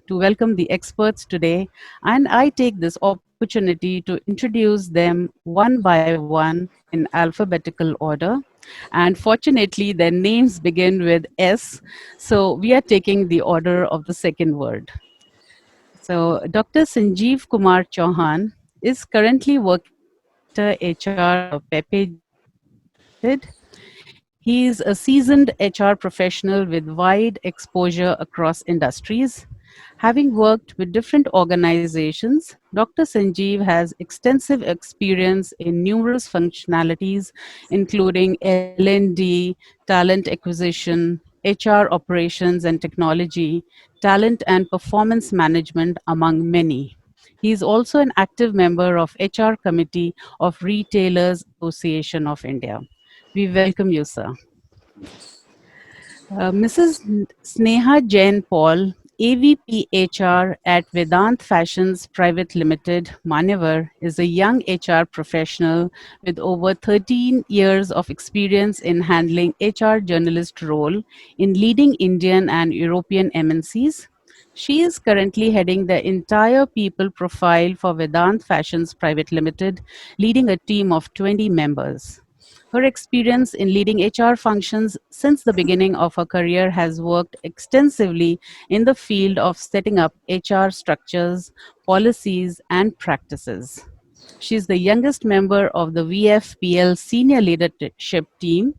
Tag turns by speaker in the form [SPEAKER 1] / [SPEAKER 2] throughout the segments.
[SPEAKER 1] to welcome the experts today, and I take this opportunity to introduce them one by one in alphabetical order. And fortunately, their names begin with S, so we are taking the order of the second word. So, Dr. Sanjeev Kumar Chauhan is currently working as Director HR of Pepe Jeans Limited. He is a seasoned HR professional with wide exposure across industries. Having worked with different organizations, Dr. Sanjeev has extensive experience in numerous functionalities, including L&D, talent acquisition, HR operations and technology, talent and performance management, among many. He is also an active member of HR Committee of Retailers Association of India. We welcome you, sir. Mrs. Sneha Jain Paul, AVP HR at Vedant Fashions Private Limited, Manyavar, is a young HR professional with over 13 years of experience in handling HR journalist role in leading Indian and European MNCs. She is currently heading the entire people profile for Vedant Fashions Private Limited, leading a team of 20 members. Her experience in leading HR functions since the beginning of her career has worked extensively in the field of setting up HR structures, policies, and practices. She is the youngest member of the VFPL senior leadership team.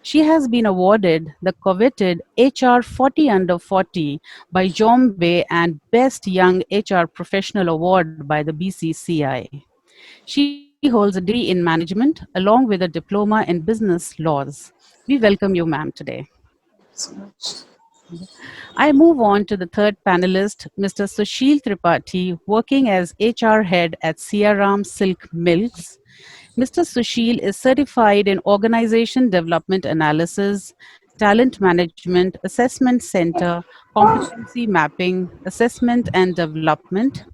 [SPEAKER 1] She has been awarded the coveted HR 40 Under 40 by Jombe and Best Young HR Professional Award by the BCCI. She holds a degree in management along with a diploma in business laws. We welcome you, ma'am, today.
[SPEAKER 2] So much.
[SPEAKER 1] I move on to the third panelist, Mr. Sushil Tripathi, working as HR head at Siyaram Silk Mills. Mr. Sushil is certified in organization development analysis, talent management, assessment center, competency mapping, assessment and development.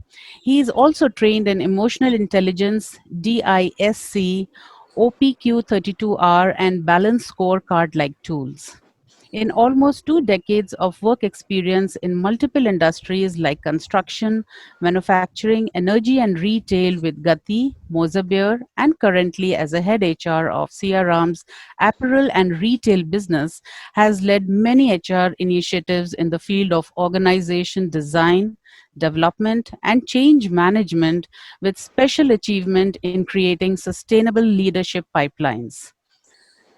[SPEAKER 1] He is also trained in emotional intelligence, DISC, OPQ32R, and balance scorecard like tools. In almost 2 decades of work experience in multiple industries like construction, manufacturing, energy, and retail with Gati, Mozabeer, and currently as a head HR of Siyaram's apparel and retail business, has led many HR initiatives in the field of organization design, development, and change management with special achievement in creating sustainable leadership pipelines.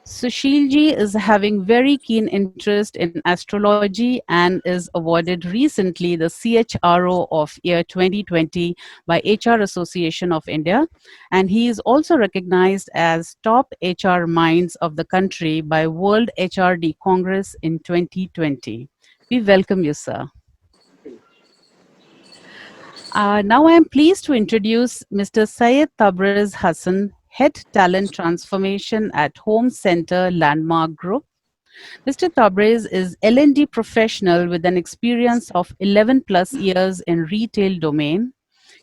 [SPEAKER 1] Sushilji is having very keen interest in astrology and is awarded recently the CHRO of year 2020 by HR Association of India, and he is also recognized as top HR minds of the country by World HRD Congress in 2020. We welcome you, sir. Now I am pleased to introduce Mr. Syed Tabrez Hassan, Head Talent Transformation at Homecentre Landmark Group. Mr. Tabrez is L&D professional with an experience of 11 plus years in retail domain.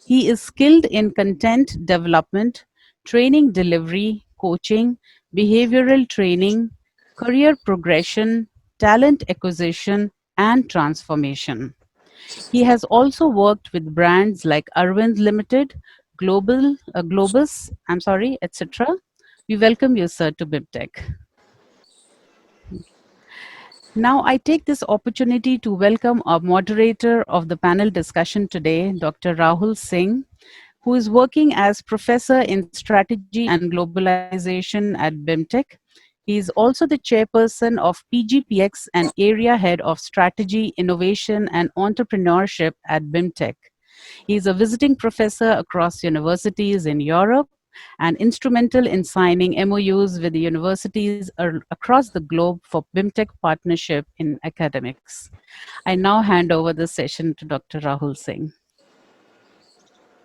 [SPEAKER 1] He is skilled in content development, training delivery, coaching, behavioral training, career progression, talent acquisition, and transformation. He has also worked with brands like Arvind Limited, Globus, etc. We welcome you, sir, to BibTech. Now, I take this opportunity to welcome our moderator of the panel discussion today, Dr. Rahul Singh, who is working as professor in strategy and globalization at BIMTech. He is also the chairperson of PGPX and area head of strategy, innovation, and entrepreneurship at BIMTech. He is a visiting professor across universities in Europe and instrumental in signing MOUs with the universities across the globe for BIMTech partnership in academics. I now hand over the session to Dr. Rahul Singh.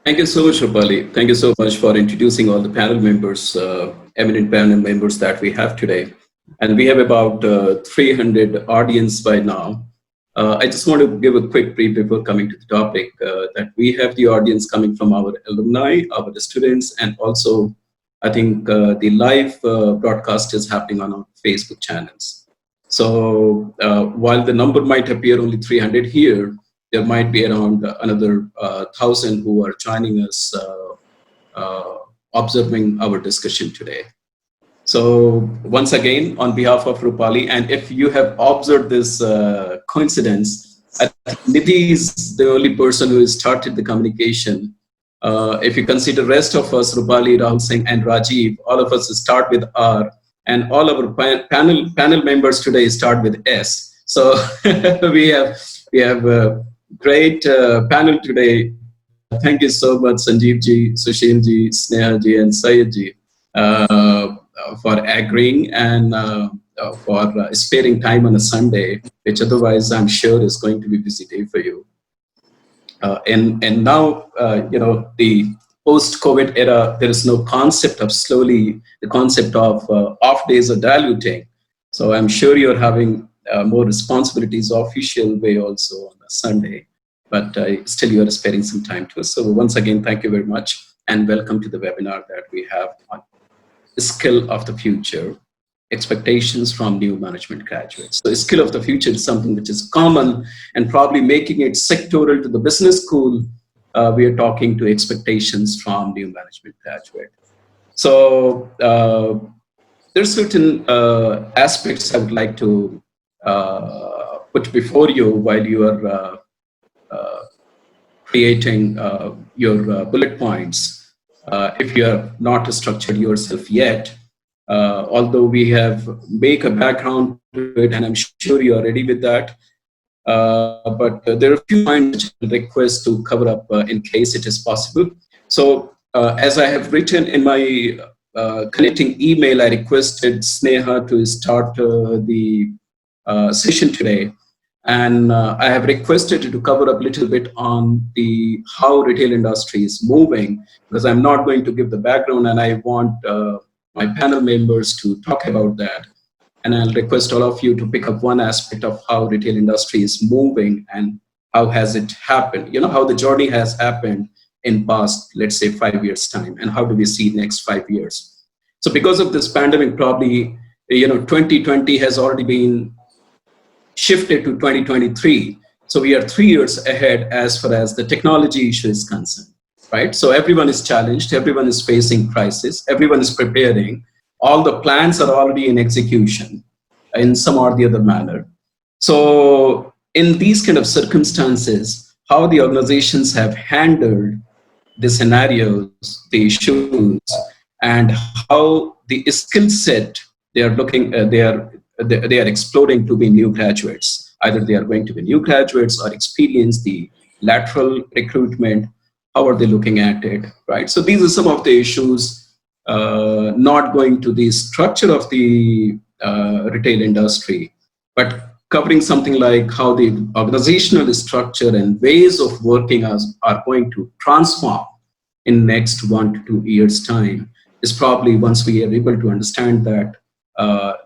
[SPEAKER 2] Thank you so much, Rupali. Thank you so much for introducing all the panel members, eminent panel members that we have today. And we have about 300 audience by now. I just want to give a quick brief before coming to the topic that we have the audience coming from our alumni, our students, and also I think the live broadcast is happening on our Facebook channels. So while the number might appear only 300 here, there might be around another 1,000 who are joining us, observing our discussion today. So once again, on behalf of Rupali, and if you have observed this coincidence, I think Nidhi is the only person who has started the communication. If you consider rest of us, Rupali, Rahul Singh, and Rajiv, all of us start with R, and all our panel members today start with S. So we have a great panel today. Thank you so much, Sanjeev ji, Sushil ji, Sneha ji, and Syed ji, for agreeing and for sparing time on a Sunday, which otherwise I'm sure is going to be a busy day for you. And now, the post-COVID era, there is no concept of the concept of off days or diluting. So I'm sure you're having more responsibilities official way also on a Sunday, but still you're sparing some time to us. So once again, thank you very much and welcome to the webinar that we have on skill of the future, expectations from new management graduates. So skill of the future is something which is common and probably making it sectoral to the business school. We are talking to expectations from new management graduate. So there's certain aspects I would like to put before you while you are creating your bullet points. If you have not structured yourself yet, although we have make a background to it, and I'm sure you are ready with that. But there are a few points which I request to cover up in case it is possible. So as I have written in my connecting email, I requested Sneha to start the session today. And I have requested to cover up a little bit on the how retail industry is moving, because I'm not going to give the background, and I want my panel members to talk about that. And I'll request all of you to pick up one aspect of how retail industry is moving and how has it happened, how the journey has happened in past, let's say 5 years time, and how do we see next 5 years. So because of this pandemic, probably, 2020 has already been shifted to 2023. So we are 3 years ahead as far as the technology issue is concerned, right? So everyone is challenged, everyone is facing crisis, everyone is preparing. All the plans are already in execution in some or the other manner. So in these kind of circumstances, how the organizations have handled the scenarios, the issues, and how the skill set they are looking, they are exploring to be new graduates. Either they are going to be new graduates or experience the lateral recruitment. How are they looking at it, right? So these are some of the issues, not going to the structure of the retail industry, but covering something like how the organizational structure and ways of working are going to transform in next 1 to 2 years time is probably once we are able to understand that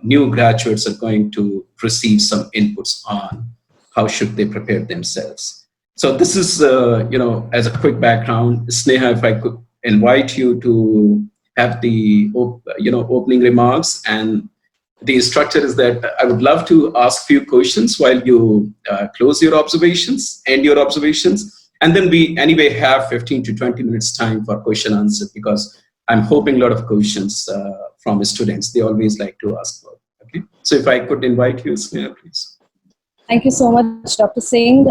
[SPEAKER 2] new graduates are going to receive some inputs on how should they prepare themselves. So this is, as a quick background, Sneha, if I could invite you to have the, opening remarks. And the structure is that I would love to ask few questions while you close your observations, end your observations. And then we anyway have 15 to 20 minutes time for question answer, because I'm hoping a lot of questions from students. They always like to ask about. Okay. So if I could invite you, Sneha, please.
[SPEAKER 3] Thank you so much, Dr. Singh.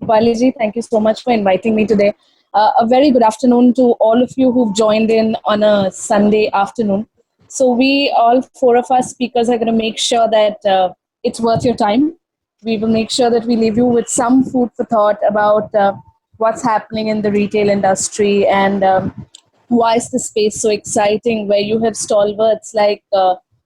[SPEAKER 3] Balaji, thank you so much for inviting me today. A very good afternoon to all of you who've joined in on a Sunday afternoon. So we, all four of us speakers, are going to make sure that it's worth your time. We will make sure that we leave you with some food for thought about what's happening in the retail industry and why is the space so exciting, where you have stalwarts like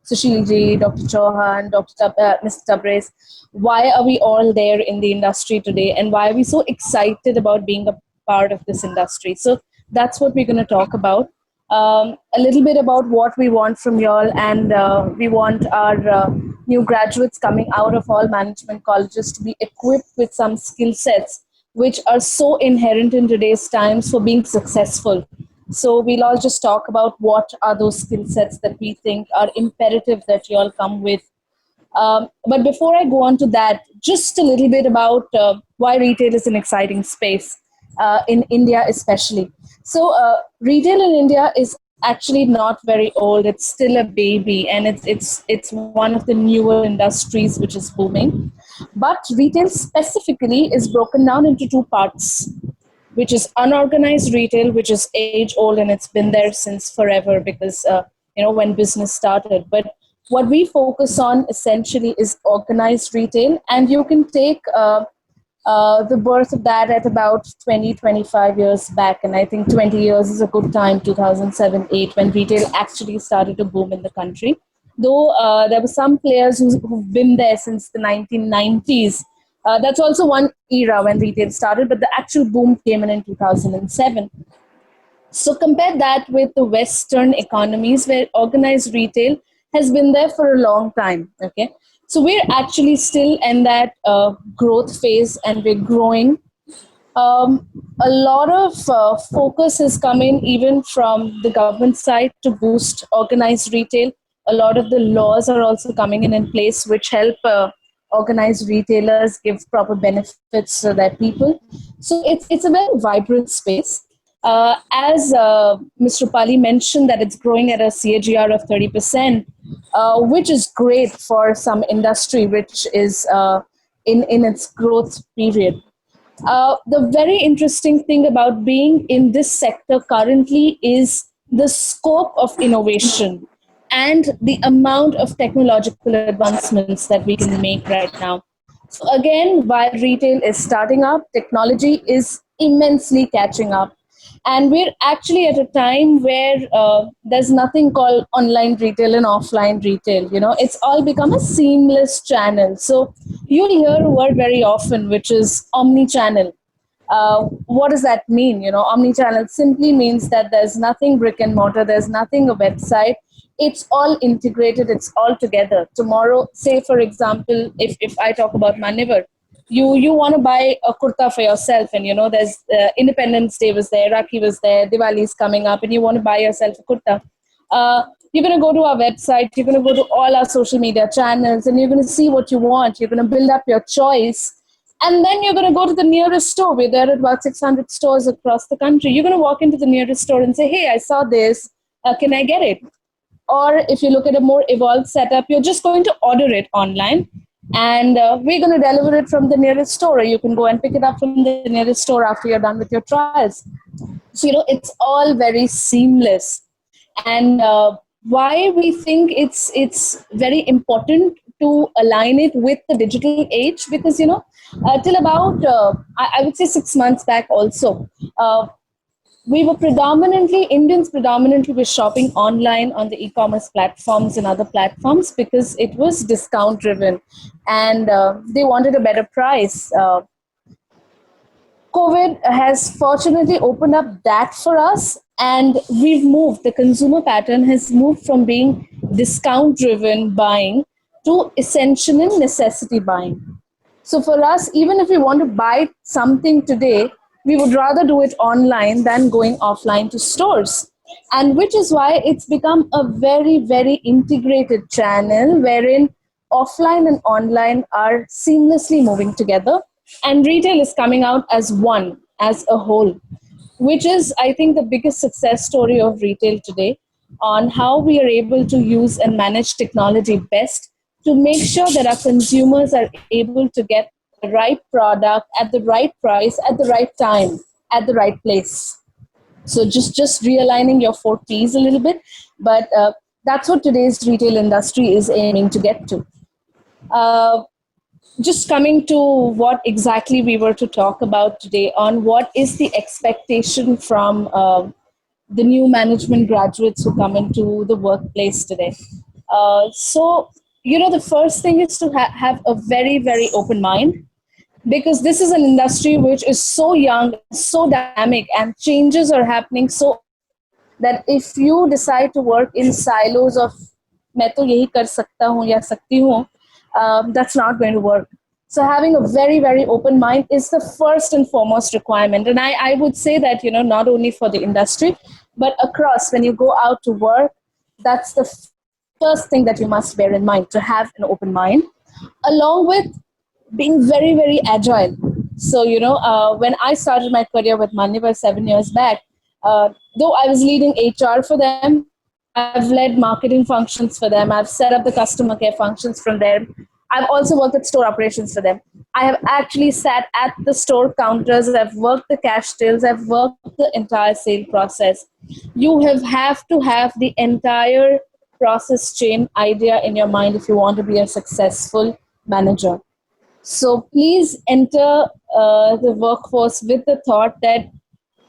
[SPEAKER 3] Sushil ji, Dr. Chauhan, Mr. Tabrez. Why are we all there in the industry today, and why are we so excited about being a part of this industry? So that's what we're going to talk about. A little bit about what we want from y'all, and we want our new graduates coming out of all management colleges to be equipped with some skill sets which are so inherent in today's times for being successful. So we'll all just talk about what are those skill sets that we think are imperative that you all come with But before I go on to that, just a little bit about why retail is an exciting space in India, especially. So, retail in India is actually not very old. It's still a baby, and it's one of the newer industries which is booming. But retail specifically is broken down into two parts, which is unorganized retail, which is age old and it's been there since forever because when business started. But what we focus on essentially is organized retail, and you can take the birth of that at about 20-25 years back. And I think 20 years is a good time, 2007-8, when retail actually started to boom in the country. Though there were some players who've been there since the 1990s. That's also one era when retail started, but the actual boom came in 2007. So compare that with the Western economies where organized retail has been there for a long time. Okay, so we're actually still in that growth phase, and we're growing. A lot of focus is coming even from the government side to boost organized retail. A lot of the laws are also coming in place which help organized retailers give proper benefits to their people. So it's a very vibrant space. As Mr. Pali mentioned, that it's growing at a CAGR of 30%, which is great for some industry which is in its growth period. The very interesting thing about being in this sector currently is the scope of innovation and the amount of technological advancements that we can make right now. So, again, while retail is starting up, technology is immensely catching up. And we're actually at a time where there's nothing called online retail and offline retail. It's all become a seamless channel. So you'll hear a word very often, which is omni-channel. What does that mean? Omni-channel simply means that there's nothing brick and mortar, there's nothing a website. It's all integrated, it's all together. Tomorrow, say for example, if I talk about Manyavar, you want to buy a kurta for yourself, and there's Independence Day was there, Rakhi was there, Diwali is coming up, and you want to buy yourself a kurta. You're going to go to our website, you're going to go to all our social media channels, and you're going to see what you want. You're going to build up your choice, and then you're going to go to the nearest store. We're there at about 600 stores across the country. You're going to walk into the nearest store and say, hey, I saw this, can I get it? Or if you look at a more evolved setup, you're just going to order it online, and we're going to deliver it from the nearest store, or you can go and pick it up from the nearest store after you're done with your trials. So it's all very seamless. And why we think it's very important to align it with the digital age, because till about I would say 6 months back also, Indians predominantly were shopping online on the e-commerce platforms and other platforms because it was discount driven, and they wanted a better price. COVID has fortunately opened up that for us, and the consumer pattern has moved from being discount driven buying to essential and necessity buying. So for us, even if we want to buy something today, we would rather do it online than going offline to stores. And which is why it's become a very, very integrated channel wherein offline and online are seamlessly moving together. And retail is coming out as one, as a whole, which is, I think, the biggest success story of retail today, on how we are able to use and manage technology best to make sure that our consumers are able to get the right product at the right price, at the right time, at the right place. So just realigning your four P's a little bit, but that's what today's retail industry is aiming to get to. Uh, just coming to what exactly we were to talk about today, on what is the expectation from the new management graduates who come into the workplace today. So the first thing is to have a very, very open mind, because this is an industry which is so young, so dynamic, and changes are happening so often that if you decide to work in silos of मैं तो यही कर सकता हूँ या सकती हूँ, that's not going to work. So having a very, very open mind is the first and foremost requirement. And I would say that, not only for the industry, but across, when you go out to work, that's the first first thing that you must bear in mind, to have an open mind, along with being very, very agile. So, when I started my career with Manyavar 7 years back, though I was leading HR for them, I've led marketing functions for them, I've set up the customer care functions from there. I've also worked at store operations for them. I have actually sat at the store counters, I've worked the cash tills, I've worked the entire sale process. You have to have the entire process chain idea in your mind if you want to be a successful manager. So please enter the workforce with the thought that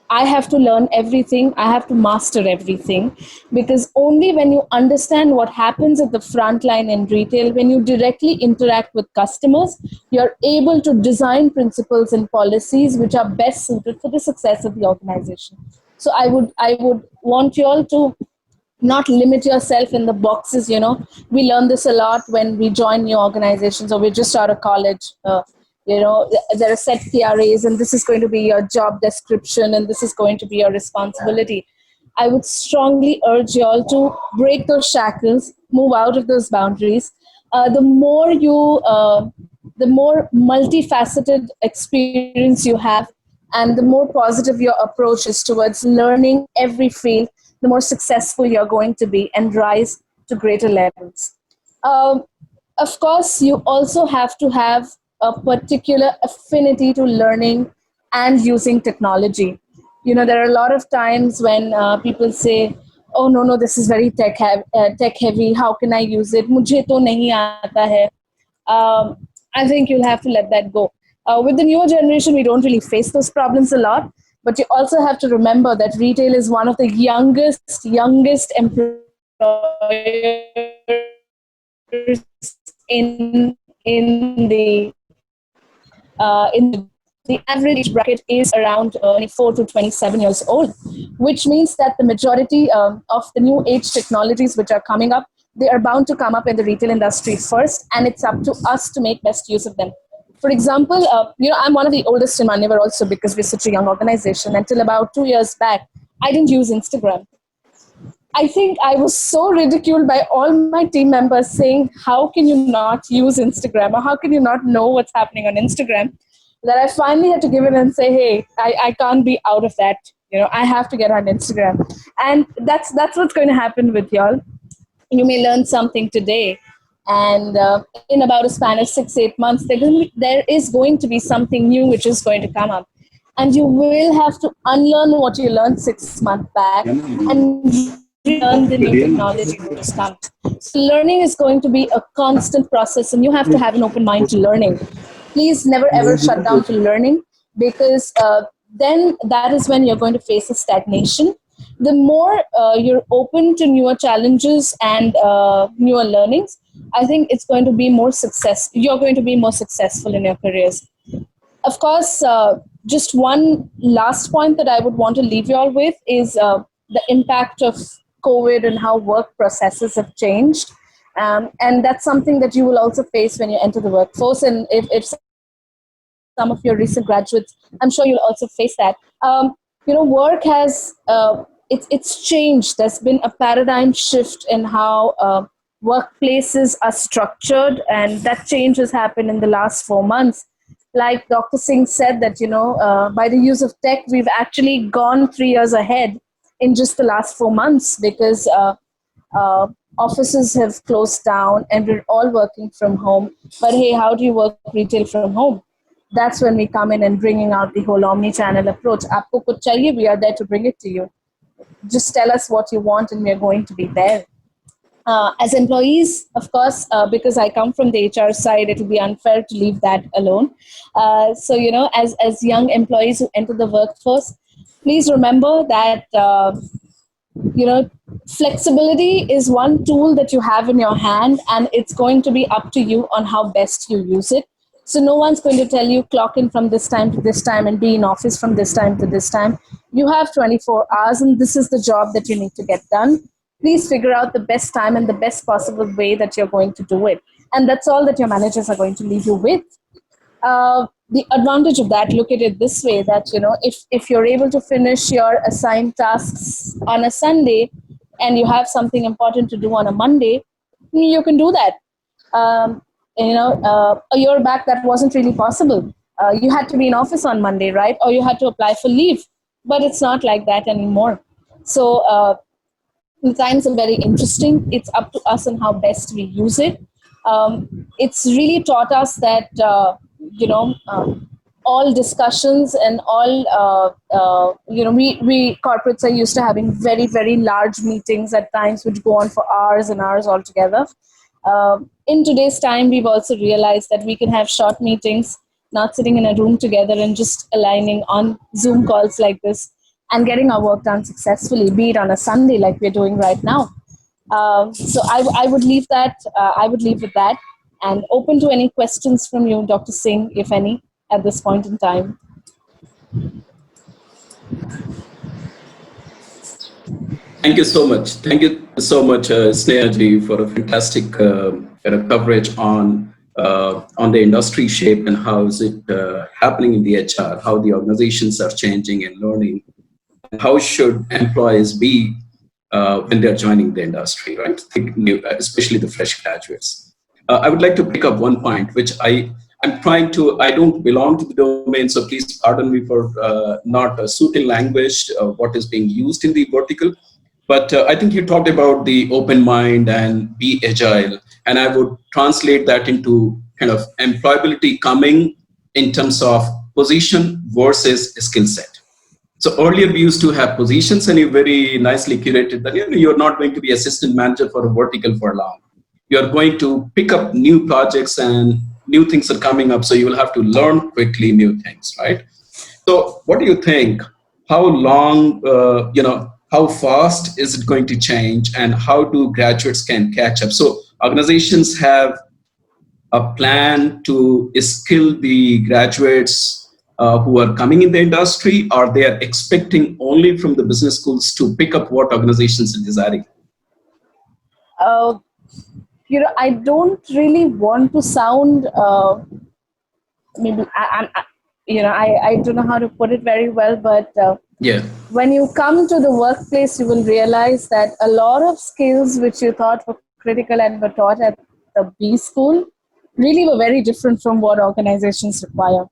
[SPEAKER 3] I have to learn everything, I have to master everything. Because only when you understand what happens at the front line in retail, when you directly interact with customers, you're able to design principles and policies which are best suited for the success of the organization. So I would want you all to not limit yourself in the boxes. We learn this a lot when we join new organizations or we're just out of college. There are set PRAs and this is going to be your job description and this is going to be your responsibility. I would strongly urge you all to break those shackles, move out of those boundaries. The more multifaceted experience you have, and the more positive your approach is towards learning every field, the more successful you're going to be and rise to greater levels. Um, of course, you also have to have a particular affinity to learning and using technology. There are a lot of times when people say, "Oh no, this is very tech heavy. How can I use it? मुझे तो नहीं आता है." I think you'll have to let that go. With the newer generation, we don't really face those problems a lot. But you also have to remember that retail is one of the youngest employers in the average bracket is around 24 to 27 years old, which means that the majority of the new age technologies which are coming up, they are bound to come up in the retail industry first, and it's up to us to make best use of them. For example, I'm one of the oldest in Manyavar also because we're such a young organization. Until about 2 years back, I didn't use Instagram. I think I was so ridiculed by all my team members saying, "How can you not use Instagram? Or how can you not know what's happening on Instagram?" That I finally had to give in and say, "Hey, I can't be out of that. I have to get on Instagram." And that's what's going to happen with y'all. You may learn something today, and in about a span of 6-8 months, there is going to be something new which is going to come up, and you will have to unlearn what you learned 6 months back and learn the new technology which is coming. So learning is going to be a constant process, and you have to have an open mind to learning. Please never ever shut down to learning, because then that is when you're going to face a stagnation. The more you're open to newer challenges and newer learnings, I think it's going to be more success. You're going to be more successful in your careers. Of course, just one last point that I would want to leave you all with is the impact of COVID and how work processes have changed. And that's something that you will also face when you enter the workforce. And if some of your recent graduates, I'm sure you'll also face that. Work has it's changed. There's been a paradigm shift in how workplaces are structured, and that change has happened in the last 4 months. Like Dr. Singh said, that by the use of tech, we've actually gone 3 years ahead in just the last 4 months, because uh, offices have closed down and we're all working from home. But hey, how do you work retail from home? That's when we come in and bringing out the whole omni-channel approach. Aapko kuch chahiye, we are there to bring it to you. Just tell us what you want and we're going to be there. As employees, of course, because I come from the HR side, it will be unfair to leave that alone. So, as young employees who enter the workforce, please remember that, flexibility is one tool that you have in your hand, and it's going to be up to you on how best you use it. So no one's going to tell you clock in from this time to this time and be in office from this time to this time. You have 24 hours, and this is the job that you need to get done. Please figure out the best time and the best possible way that you're going to do it. And that's all that your managers are going to leave you with. The advantage of that, look at it this way, that if you're able to finish your assigned tasks on a Sunday and you have something important to do on a Monday, you can do that. A year back that wasn't really possible. You had to be in office on Monday, right? Or you had to apply for leave. But it's not like that anymore. So the times are very interesting. It's up to us and how best we use it. It's really taught us that all discussions and all we corporates are used to having very very large meetings at times which go on for hours and hours altogether. In today's time, we've also realized that we can have short meetings, not sitting in a room together and just aligning on Zoom calls like this and getting our work done successfully, be it on a Sunday like we're doing right now. So I would leave that. I would leave with that, and open to any questions from you, Dr. Singh, if any, at this point in time.
[SPEAKER 2] Thank you so much. Thank you so much, Sneha ji, for a fantastic coverage on the industry shape and how is it happening in the HR, how the organizations are changing and learning, and how should employees be when they're joining the industry, right? Especially the fresh graduates. I would like to pick up one point, which I don't belong to the domain, so please pardon me for not suiting language, what is being used in the vertical. But I think you talked about the open mind and be agile. And I would translate that into kind of employability coming in terms of position versus skill set. So earlier we used to have positions, and you very nicely curated that you're not going to be assistant manager for a vertical for long. You're going to pick up new projects and new things are coming up. So you will have to learn quickly new things, right? So what do you think? How long, how fast is it going to change, and how do graduates can catch up? So organizations have a plan to skill the graduates who are coming in the industry, or they are expecting only from the business schools to pick up what organizations are desiring?
[SPEAKER 3] I don't really want to sound maybe I don't know how to put it very well, but
[SPEAKER 2] yeah.
[SPEAKER 3] When you come to the workplace, you will realize that a lot of skills which you thought were critical and were taught at the B school really were very different from what organizations require.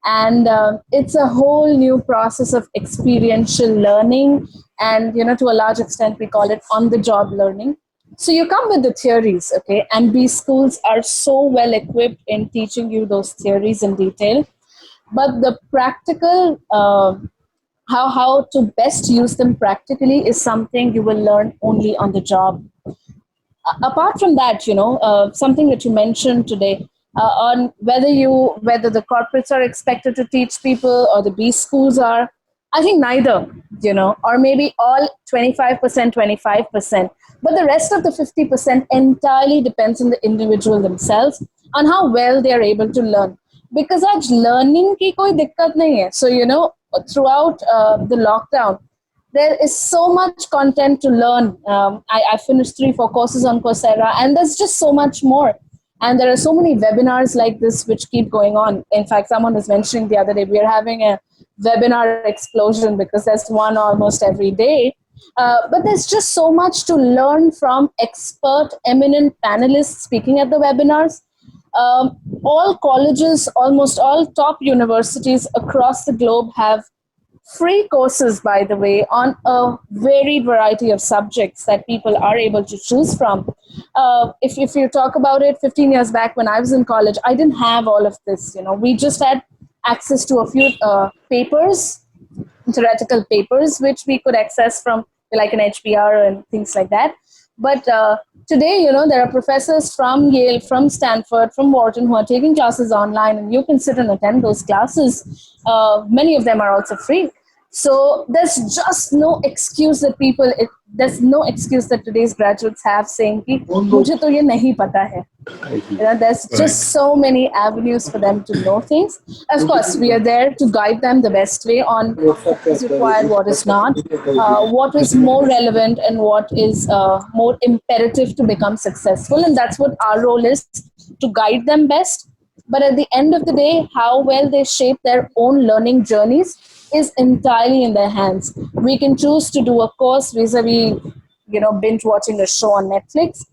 [SPEAKER 3] And it's a whole new process of experiential learning, and to a large extent we call it on the job learning. So you come with the theories, okay, and B schools are so well equipped in teaching you those theories in detail, but the practical how to best use them practically is something you will learn only on the job. Apart from that, something that you mentioned today, on whether the corporates are expected to teach people or the B schools are, I think neither, or maybe all 25%, but the rest of the 50% entirely depends on the individual themselves on how well they are able to learn. Because आज learning की कोई दिक्कत नहीं है. So throughout the lockdown, there is so much content to learn. I finished 3-4 courses on Coursera, and there's just so much more. And there are so many webinars like this which keep going on. In fact, someone was mentioning the other day, we are having a webinar explosion because there's one almost every day. But there's just so much to learn from expert, eminent panelists speaking at the webinars. All colleges, almost all top universities across the globe have free courses, by the way, on a varied variety of subjects that people are able to choose from. If you talk about it, 15 years back when I was in college, I didn't have all of this. We just had access to a few papers, theoretical papers, which we could access from like an HBR and things like that. But today, there are professors from Yale, from Stanford, from Wharton who are taking classes online, and you can sit and attend those classes. Many of them are also free. So there's just no excuse that there's no excuse that today's graduates have saying कि मुझे तो ये नहीं पता है. There's just so many avenues for them to know things. Of course, we are there to guide them the best way on what is required, what is not, what is more relevant, and what is more imperative to become successful. And that's what our role is, to guide them best. But at the end of the day, how well they shape their own learning journeys is entirely in their hands. We can choose to do a course vis-a-vis, binge watching a show on Netflix.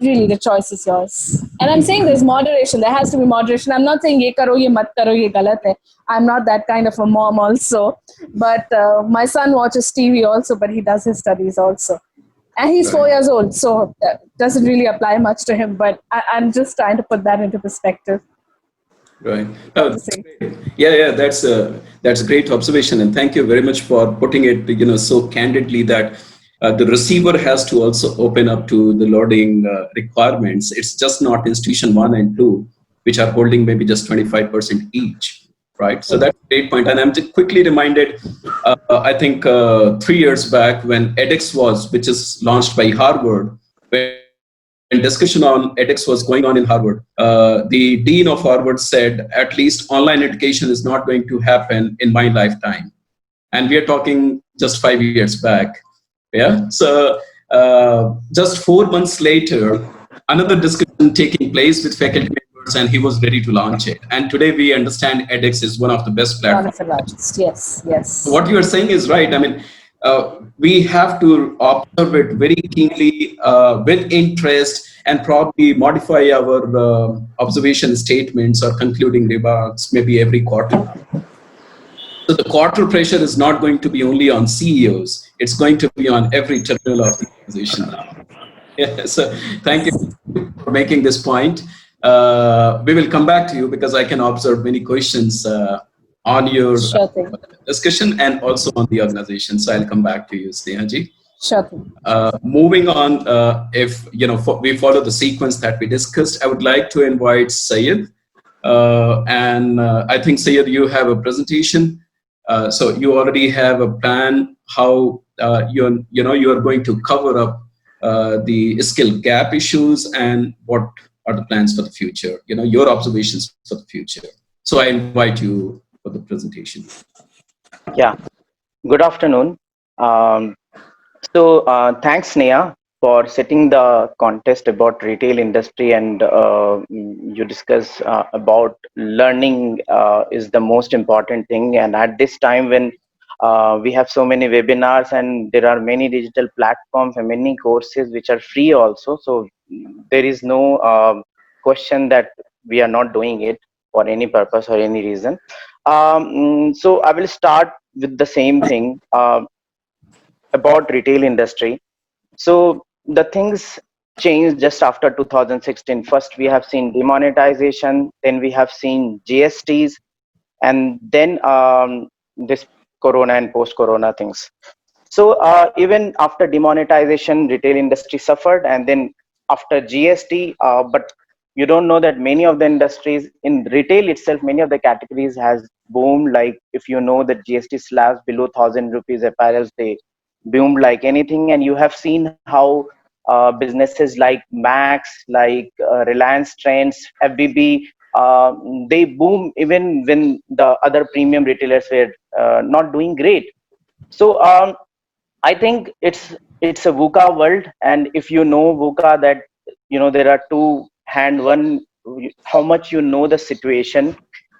[SPEAKER 3] really the choice is yours. And I'm saying there's moderation. There has to be moderation. I'm not saying ye karo, ye mat karo, ye galat hai. I'm not that kind of a mom also. But my son watches TV also, but he does his studies also. And he's 4 years old, so doesn't really apply much to him. But I'm just trying to put that into perspective.
[SPEAKER 2] Right.
[SPEAKER 3] What
[SPEAKER 2] Oh,
[SPEAKER 3] to say?
[SPEAKER 2] yeah. That's a great observation, and thank you very much for putting it, so candidly that the receiver has to also open up to the loading requirements. It's just not institution one and two, which are holding maybe just 25% each, right? So that's a great point. And I'm just quickly reminded, I think 3 years back when edX was, which is launched by Harvard, when discussion on edX was going on in Harvard, the dean of Harvard said, at least online education is not going to happen in my lifetime. And we are talking just 5 years back. Yeah. So just 4 months later, another discussion taking place with faculty members, and he was ready to launch it. And today we understand edX is one of the best
[SPEAKER 3] One
[SPEAKER 2] platforms.
[SPEAKER 3] of the largest. Yes, yes.
[SPEAKER 2] What you are saying is right. I mean, we have to observe it very keenly, with interest, and probably modify our observation statements or concluding remarks maybe every quarter. So the quarter pressure is not going to be only on CEOs; it's going to be on every terminal of the organization now. Yeah, so thank you for making this point. We will come back to you because I can observe many questions on your
[SPEAKER 3] Sure thing.
[SPEAKER 2] discussion and also on the organization. So I'll come back to you, Sneha ji.
[SPEAKER 3] Sure thing.
[SPEAKER 2] Moving on, if we follow the sequence that we discussed, I would like to invite Syed. And I think Syed, you have a presentation. So you already have a plan how you are going to cover up the skill gap issues and what are the plans for the future. Your observations for the future. So I invite you for the presentation.
[SPEAKER 4] Yeah, good afternoon. Thanks, Sneha, for setting the contest about retail industry, and you discuss about learning is the most important thing. And at this time when we have so many webinars and there are many digital platforms and many courses which are free also, so there is no question that we are not doing it for any purpose or any reason. So I will start with the same thing about retail industry. So the things changed just after 2016. First, we have seen demonetization, then we have seen GSTs, and then this corona and post-corona things. So even after demonetization, retail industry suffered, and then after GST, but you don't know that many of the industries in retail itself, many of the categories has boomed. Like if you know that GST slabs below 1,000 rupees apparels, they boomed like anything. And you have seen how businesses like Max, like Reliance Trends, FBB, they boom even when the other premium retailers were not doing great. So I think it's a VUCA world, and if you know VUCA, that there are two hand. One, how much you know the situation,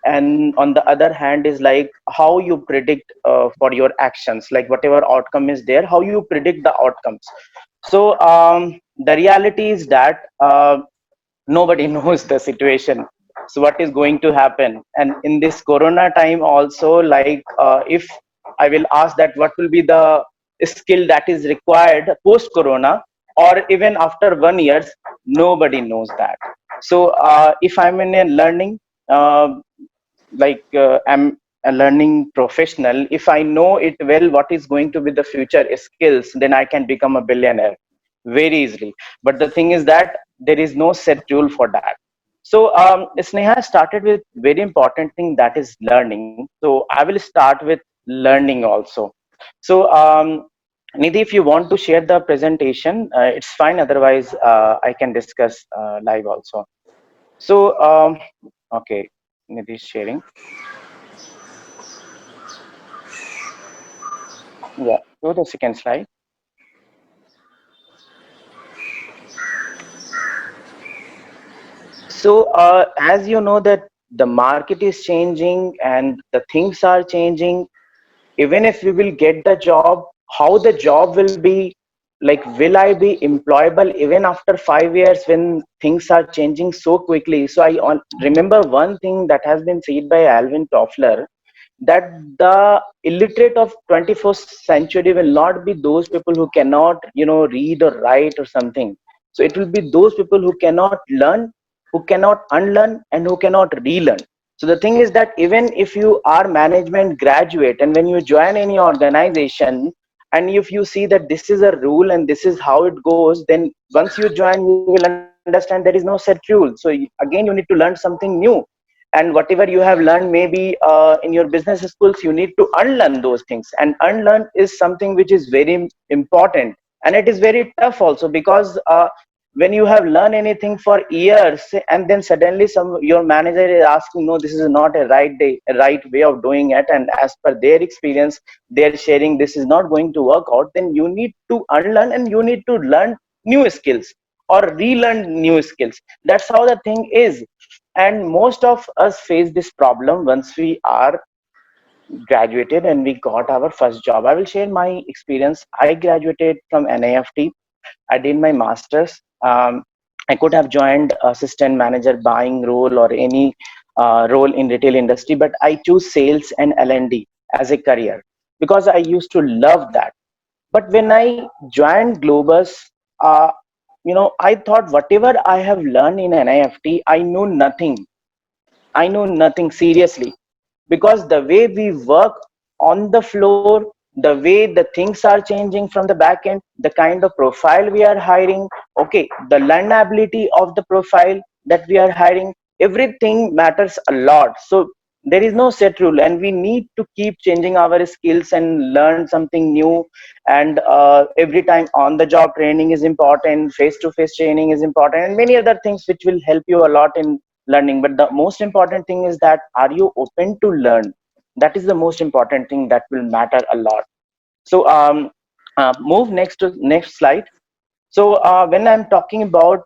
[SPEAKER 4] and on the other hand is like how you predict for your actions, like whatever outcome is there, how you predict the outcomes. So the reality is that nobody knows the situation, so what is going to happen. And in this corona time also, like if I will ask that what will be the skill that is required post corona or even after 1 year, nobody knows that. So if I'm in a learning, uh, I'm a learning professional, if I know it well what is going to be the future skills, then I can become a billionaire very easily. But the thing is that there is no set rule for that. So Sneha started with very important thing, that is learning. So I will start with learning also. So Nidhi, if you want to share the presentation, it's fine. Otherwise, I can discuss live also. So okay, Nidhi is sharing. Yeah, go to the second slide. So as you know that the market is changing and the things are changing, even if we will get the job, how the job will be, like, will I be employable even after 5 years when things are changing so quickly? So remember one thing that has been said by Alvin Toffler, that the illiterate of 21st century will not be those people who cannot, read or write or something. So it will be those people who cannot learn, who cannot unlearn, and who cannot relearn. So the thing is that even if you are management graduate, and when you join any organization, and if you see that this is a rule and this is how it goes, then once you join, you will understand there is no set rule. So again, you need to learn something new, and whatever you have learned maybe in your business schools, you need to unlearn those things. And unlearn is something which is very important, and it is very tough also, because when you have learned anything for years, and then suddenly your manager is asking, no, this is not a right way of doing it, and as per their experience they're sharing this is not going to work out, then you need to unlearn and you need to learn new skills or relearn new skills. That's how the thing is. And most of us face this problem once we are graduated and we got our first job. I will share my experience. I graduated from NIFT. I did my masters. I could have joined assistant manager buying role or any role in retail industry, but I choose sales and L&D as a career because I used to love that. But when I joined Globus, uh, I thought whatever I have learned in NIFT, I know nothing. I know nothing seriously, because the way we work on the floor, the way the things are changing from the back end, the kind of profile we are hiring, okay, the learnability of the profile that we are hiring, everything matters a lot. So there is no set rule, and we need to keep changing our skills and learn something new. And every time on the job training is important, face to face training is important, and many other things which will help you a lot in learning. But the most important thing is that, are you open to learn? That is the most important thing that will matter a lot. So move next to next slide. So when I'm talking about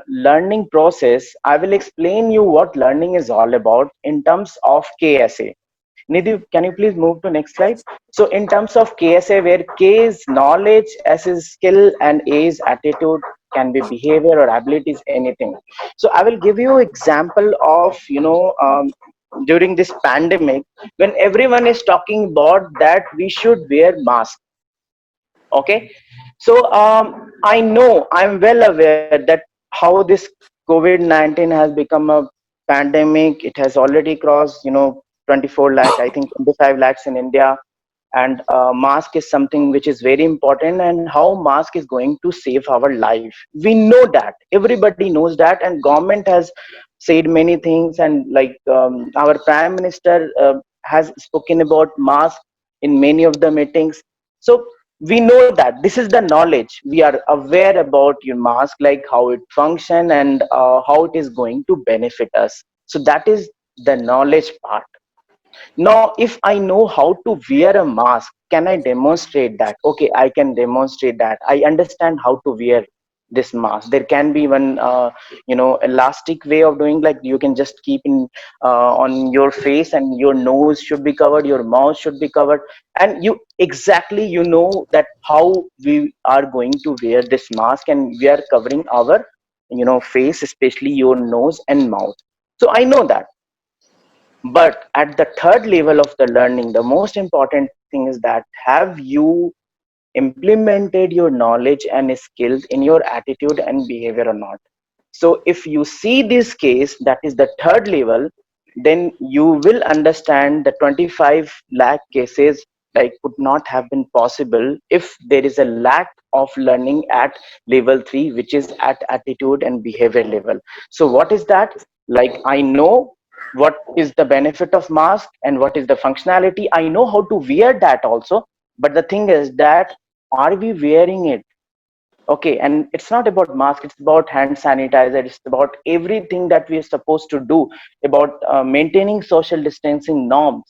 [SPEAKER 4] learning process, I will explain you what learning is all about in terms of KSA. Nidhi, can you please move to next slide? So in terms of KSA, where K is knowledge, S is skill, and A is attitude, can be behavior or abilities, anything. So I will give you example of, during this pandemic, when everyone is talking about that we should wear mask. Okay, so I know, I'm well aware that how this COVID-19 has become a pandemic. It has already crossed 24 lakh, I think 25 lakhs in India. And mask is something which is very important, and how mask is going to save our life, we know that, everybody knows that, and government has said many things. And like our prime minister has spoken about mask in many of the meetings. So we know that this is the knowledge, we are aware about your mask, like how it function and how it is going to benefit us. So that is the knowledge part. Now, if I know how to wear a mask, can I demonstrate that? Okay, I can demonstrate that. I understand how to wear this mask. There can be one, elastic way of doing. Like you can just keep in on your face, and your nose should be covered, your mouth should be covered, and you exactly that how we are going to wear this mask, and we are covering our face, especially your nose and mouth. So I know that. But at the third level of the learning, the most important thing is that, have you implemented your knowledge and skills in your attitude and behavior or not? So if you see this case, that is the third level, then you will understand the 25 lakh cases like could not have been possible if there is a lack of learning at level 3, which is at attitude and behavior level. So what is that? Like, I know what is the benefit of mask and what is the functionality. I know how to wear that also. But the thing is that, are we wearing it? Okay, and it's not about mask, it's about hand sanitizer, it's about everything that we are supposed to do, about maintaining social distancing norms.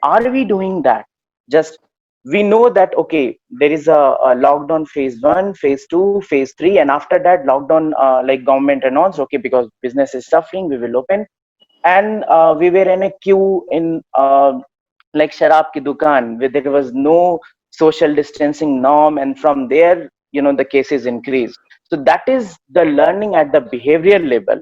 [SPEAKER 4] Are we doing that? Just, we know that, okay, there is a lockdown phase 1, phase 2, phase 3, and after that lockdown, like government announced, okay, because business is suffering, we will open. And we were in a queue in like sharab ki dukan, where there was no social distancing norm, and from there, the cases increase. So that is the learning at the behavior level.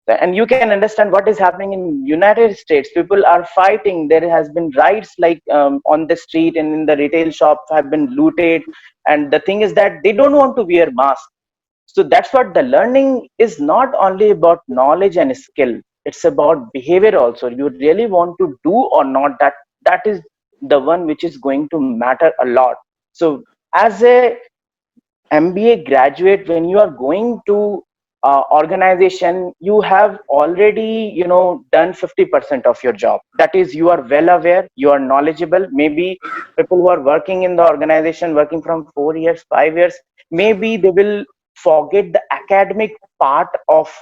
[SPEAKER 4] And you can understand what is happening in United States. People are fighting. There has been riots, like on the street and in the retail shop have been looted. And the thing is that they don't want to wear masks. So that's what the learning is, not only about knowledge and skill, it's about behavior also. You really want to do or not, that is the one which is going to matter a lot. So as a MBA graduate, when you are going to organization, you have already done 50% of your job. That is, you are well aware, you are knowledgeable. Maybe people who are working in the organization, working from 4 years, 5 years, maybe they will forget the academic part of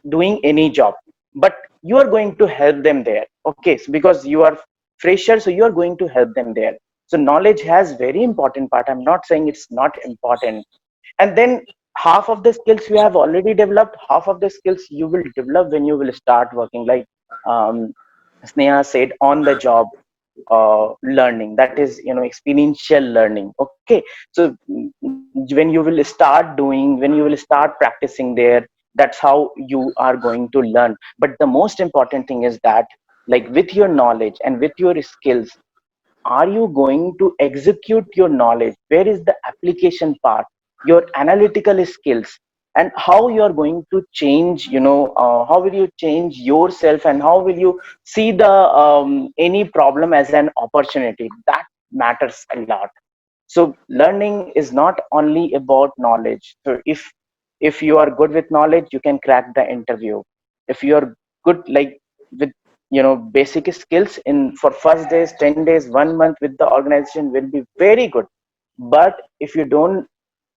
[SPEAKER 4] doing any job. But you are going to help them there. Okay, so because you are fresher, so you are going to help them there. So knowledge has very important part. I'm not saying it's not important. And then half of the skills you have already developed, half of the skills you will develop when you will start working, like um, Sneha said, on the job learning. That is experiential learning. Okay, so when you will start doing, when you will start practicing there, that's how you are going to learn. But the most important thing is that, like, with your knowledge and with your skills, are you going to execute your knowledge? Where is the application part, your analytical skills, and how you are going to change, how will you change yourself, and how will you see the any problem as an opportunity? That matters a lot. So learning is not only about knowledge. So if you are good with knowledge, you can crack the interview. If you are good, like, with basic skills, in for first days, 10 days, 1 month with the organization will be very good. But if you don't,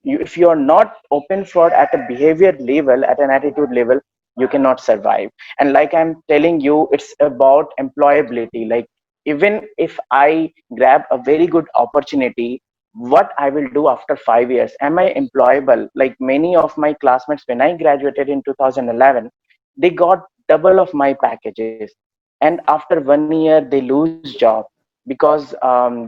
[SPEAKER 4] if you are not open for at a behavior level, at an attitude level, you cannot survive. And like I'm telling you, it's about employability. Like, even if I grab a very good opportunity, what I will do after 5 years? Am I employable? Like many of my classmates, when I graduated in 2011, they got double of my packages, and after 1 year they lose job because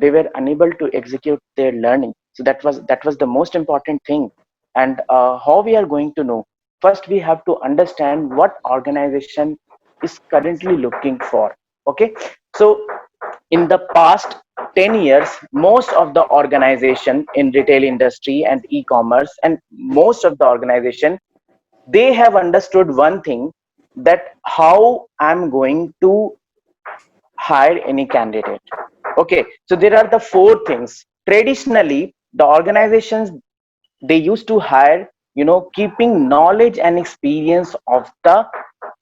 [SPEAKER 4] they were unable to execute their learning. So that was the most important thing. And how we are going to know? First, we have to understand what organization is currently looking for. Okay, so in the past 10 years, most of the organization in retail industry and e-commerce, and most of the organization, they have understood one thing, that how I'm going to hire any candidate. Okay, so there are the four things. Traditionally, the organizations, they used to hire, keeping knowledge and experience of the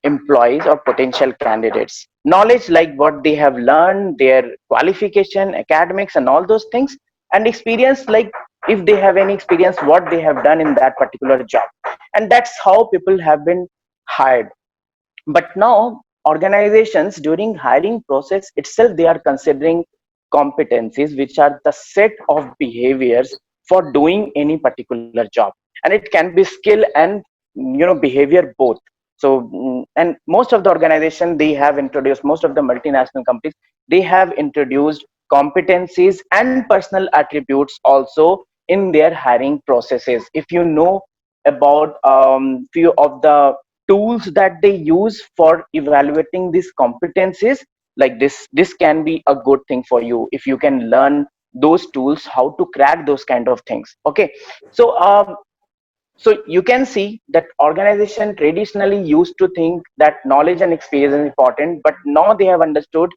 [SPEAKER 4] employees or potential candidates. Knowledge, like what they have learned, their qualification, academics, and all those things. And experience, like if they have any experience, what they have done in that particular job. And that's how people have been hired. But now organizations, during hiring process itself, they are considering competencies, which are the set of behaviors for doing any particular job. And it can be skill and behavior both. So and most of the organization, they have introduced, most of the multinational companies, they have introduced competencies and personal attributes also in their hiring processes. If you know about few of the tools that they use for evaluating these competencies, like this can be a good thing for you if you can learn those tools, how to crack those kind of things. Okay, so so you can see that organization traditionally used to think that knowledge and experience is important, but now they have understood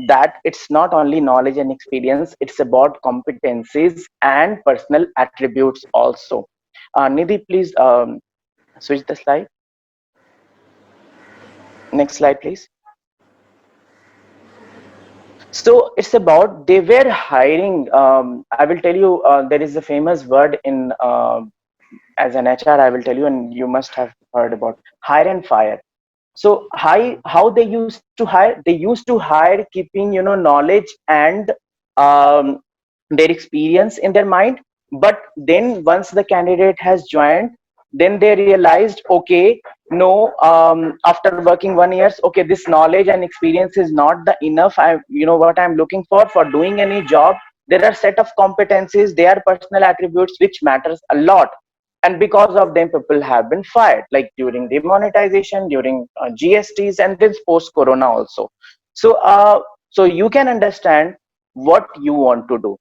[SPEAKER 4] that it's not only knowledge and experience, it's about competencies and personal attributes also. Nidhi, please switch the slide. Next slide, please. So it's about, they were hiring. I will tell you, there is a famous word in as an HR. I will tell you, and you must have heard about hire and fire. So how they used to hire? They used to hire keeping knowledge and um, their experience in their mind. But then once the candidate has joined, then they realized, okay, no, after working 1 years, okay, this knowledge and experience is not the enough. I what I'm looking for doing any job. There are set of competencies, they are personal attributes which matters a lot, and because of them people have been fired, like during demonetization, during GSTs, and then post corona also. So you can understand what you want to do.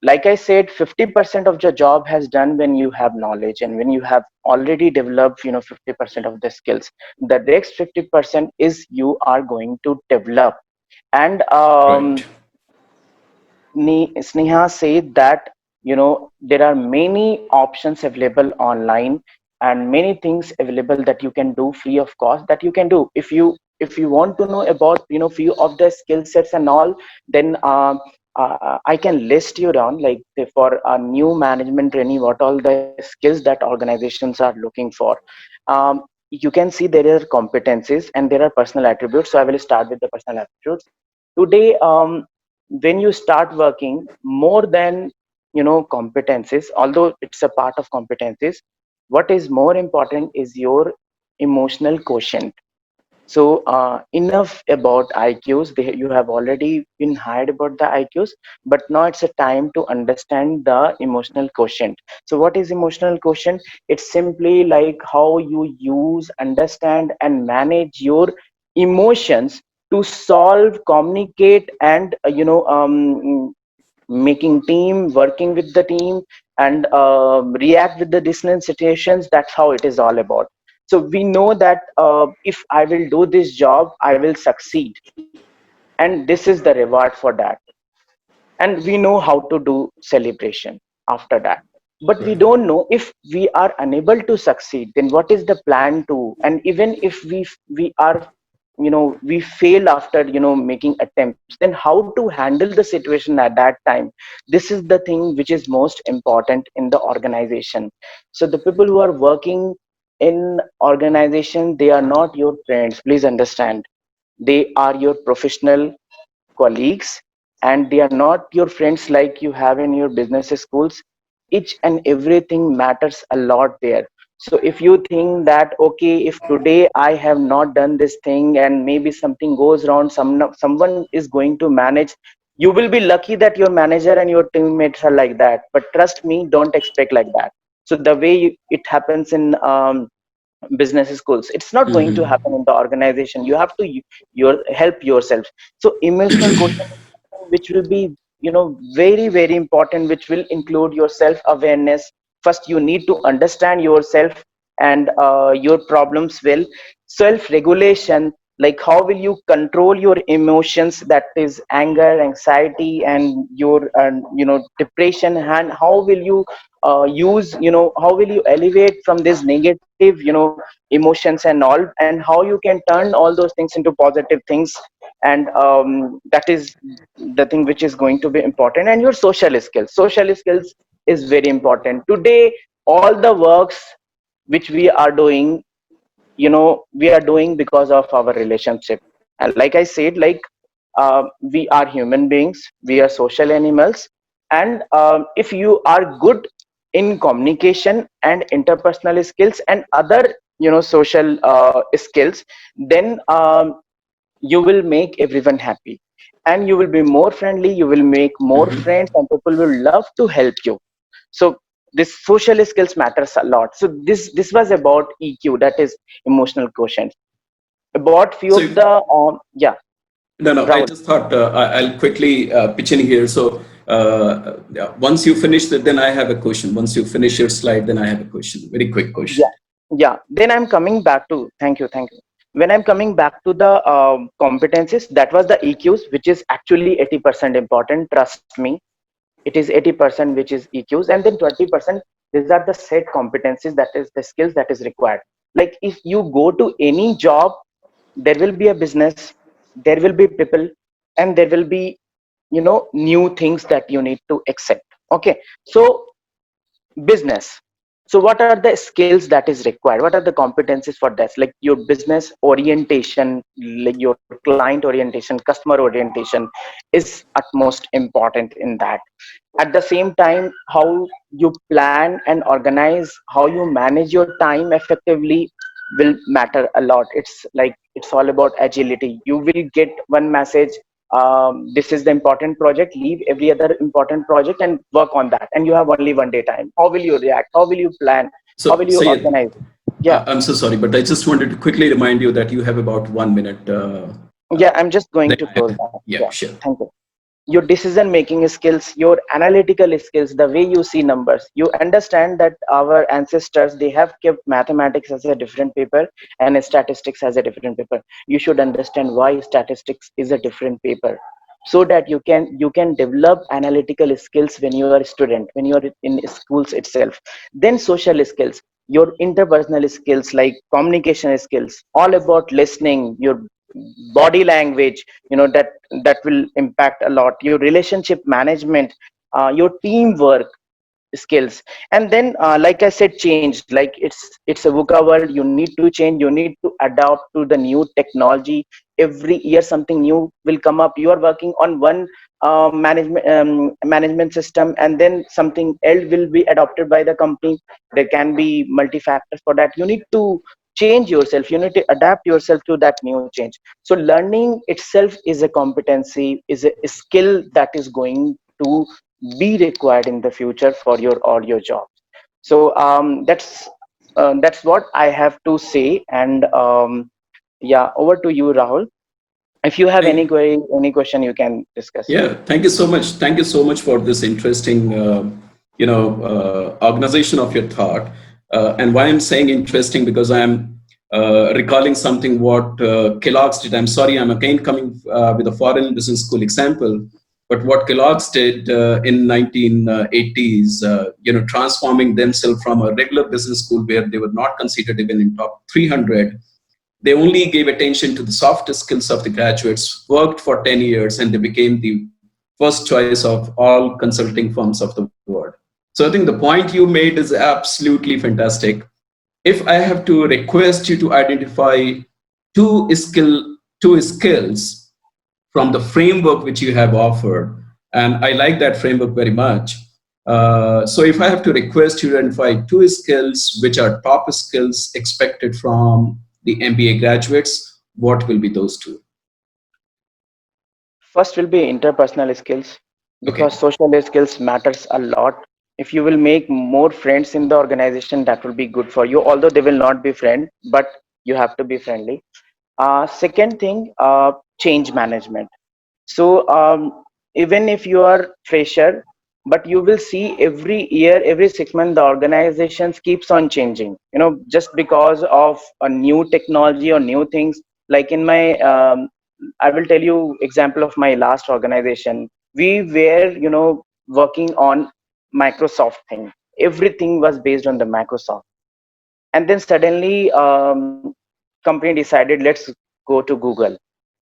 [SPEAKER 4] Like I said, 50% of your job has done when you have knowledge and when you have already developed 50% of the skills. The next 50% is you are going to develop. And
[SPEAKER 2] Right.
[SPEAKER 4] Sneha said that there are many options available online and many things available that you can do free of cost, that you can do. If you want to know about few of the skill sets and all, then I can list you down, like for a new management trainee, what all the skills that organizations are looking for. um, you can see there are competencies and there are personal attributes. So I will start with the personal attributes today. When you start working, more than competencies, although it's a part of competencies, what is more important is your emotional quotient. So enough about IQs. You have already been hired about the IQs, but now it's a time to understand the emotional quotient. So what is emotional quotient? It's simply like how you use, understand, and manage your emotions to solve, communicate, and making team, working with the team, and react with the different situations. That's how it is all about. So we know that if I will do this job, I will succeed, and this is the reward for that. And we know how to do celebration after that, but we
[SPEAKER 2] Right.
[SPEAKER 4] don't know if we are unable to succeed, then what is the plan to. And even if we are we fail after making attempts, then how to handle the situation at that time. This is the thing which is most important in the organization. So the people who are working in organization, they are not your friends, please understand. They are your professional colleagues, and they are not your friends like you have in your business schools. Each and everything matters a lot there. So if you think that, okay, if today I have not done this thing and maybe something goes wrong, someone is going to manage, you will be lucky that your manager and your teammates are like that. But trust me, don't expect like that. So the way it happens in business schools, it's not going to
[SPEAKER 2] Hmm.
[SPEAKER 4] happen in the organization. You have to your help yourself. So emotional quotient is something which will be very very important, which will include your self awareness. First you need to understand yourself and your problems well. Self regulation, like how will you control your emotions, that is anger, anxiety, and your depression, and how will you use how will you elevate from this negative emotions and all, and how you can turn all those things into positive things. And that is the thing which is going to be important. And your social skills is very important today. All the works which we are doing, we are doing because of our relationship. And like I said, like we are human beings, we are social animals. And if you are good in communication and interpersonal skills and other social skills, then you will make everyone happy, and you will be more friendly, you will make more friends, and people will love to help you. So this social skills matters a lot. So this was about EQ, that is emotional quotient. About few
[SPEAKER 2] So
[SPEAKER 4] of the yeah,
[SPEAKER 2] no, I
[SPEAKER 4] Rahul.
[SPEAKER 2] just thought I'll quickly pitch in here. So yeah, once you finish that, then I have a question. Once you finish your slide, then I have a question. Very quick question.
[SPEAKER 4] Yeah, yeah. Then I'm coming back to, thank you. When I'm coming back to the competencies, that was the EQs, which is actually 80% important. Trust me, it is 80% which is EQs, and then 20%, these are the set competencies, that is the skills that is required. Like if you go to any job, there will be a business, there will be people, and there will be new things that you need to accept. Okay, so business. So what are the skills that is required? What are the competencies for that? Like your business orientation, like your client orientation, customer orientation is utmost important in that. At the same time, how you plan and organize, how you manage your time effectively will matter a lot. It's like it's all about agility. You will get one message this is the important project, leave every other important project and work on that, and you have only 1 day time. How will you react? How will you plan? How
[SPEAKER 2] So,
[SPEAKER 4] will you
[SPEAKER 2] Sayed,
[SPEAKER 4] organize? Yeah.
[SPEAKER 2] I'm so sorry, but I just wanted to quickly remind you that you have about 1 minute.
[SPEAKER 4] Yeah, I'm just going
[SPEAKER 2] Then
[SPEAKER 4] to close that.
[SPEAKER 2] yeah,
[SPEAKER 4] Yeah,
[SPEAKER 2] sure.
[SPEAKER 4] thank you. Your decision making skills, your analytical skills, the way you see numbers, you understand that our ancestors, they have kept mathematics as a different paper and statistics as a different paper. You should understand why statistics is a different paper, so that you can develop analytical skills when you are a student, when you are in schools itself. Then social skills, your interpersonal skills like communication skills, all about listening, your body language, that will impact a lot, your relationship management, your teamwork skills. And then like I said, change, like it's a VUCA world. You need to change, you need to adapt to the new technology. Every year something new will come up. You are working on one management system, and then something else will be adopted by the company. There can be multi factors for that. You need to change yourself, you need to adapt yourself to that new change. So learning itself is a competency, is a skill that is going to be required in the future for your all your jobs. So that's what I have to say. And yeah, over to you, Rahul. If you have any
[SPEAKER 2] Thank,
[SPEAKER 4] query, any question, you can discuss.
[SPEAKER 2] yeah, thank you so much. Thank you so much for this interesting, organization of your thought. And why I'm saying interesting, because I'm recalling something what Kellogg's did. I'm sorry, I'm again coming with a foreign business school example. But what Kellogg's did in 1980s, transforming themselves from a regular business school where they were not considered even in top 300. They only gave attention to the soft skills of the graduates, worked for 10 years, and they became the first choice of all consulting firms of the world. So I think the point you made is absolutely fantastic. If I have to request you to identify two skills from the framework which you have offered, and I like that framework very much. So if I have to request you to identify two skills which are top skills expected from the MBA graduates, what will be those two?
[SPEAKER 4] First will be interpersonal skills,
[SPEAKER 2] Okay.
[SPEAKER 4] because social skills matters a lot. If you will make more friends in the organization, that will be good for you, although they will not be friend, but you have to be friendly. Second thing, change management. So even if you are fresher, but you will see every year, every 6 months, the organizations keeps on changing. Just because of a new technology or new things. Like in my, I will tell you example of my last organization. We were, working on Microsoft thing. Everything was based on the Microsoft, and then suddenly company decided, let's go to Google,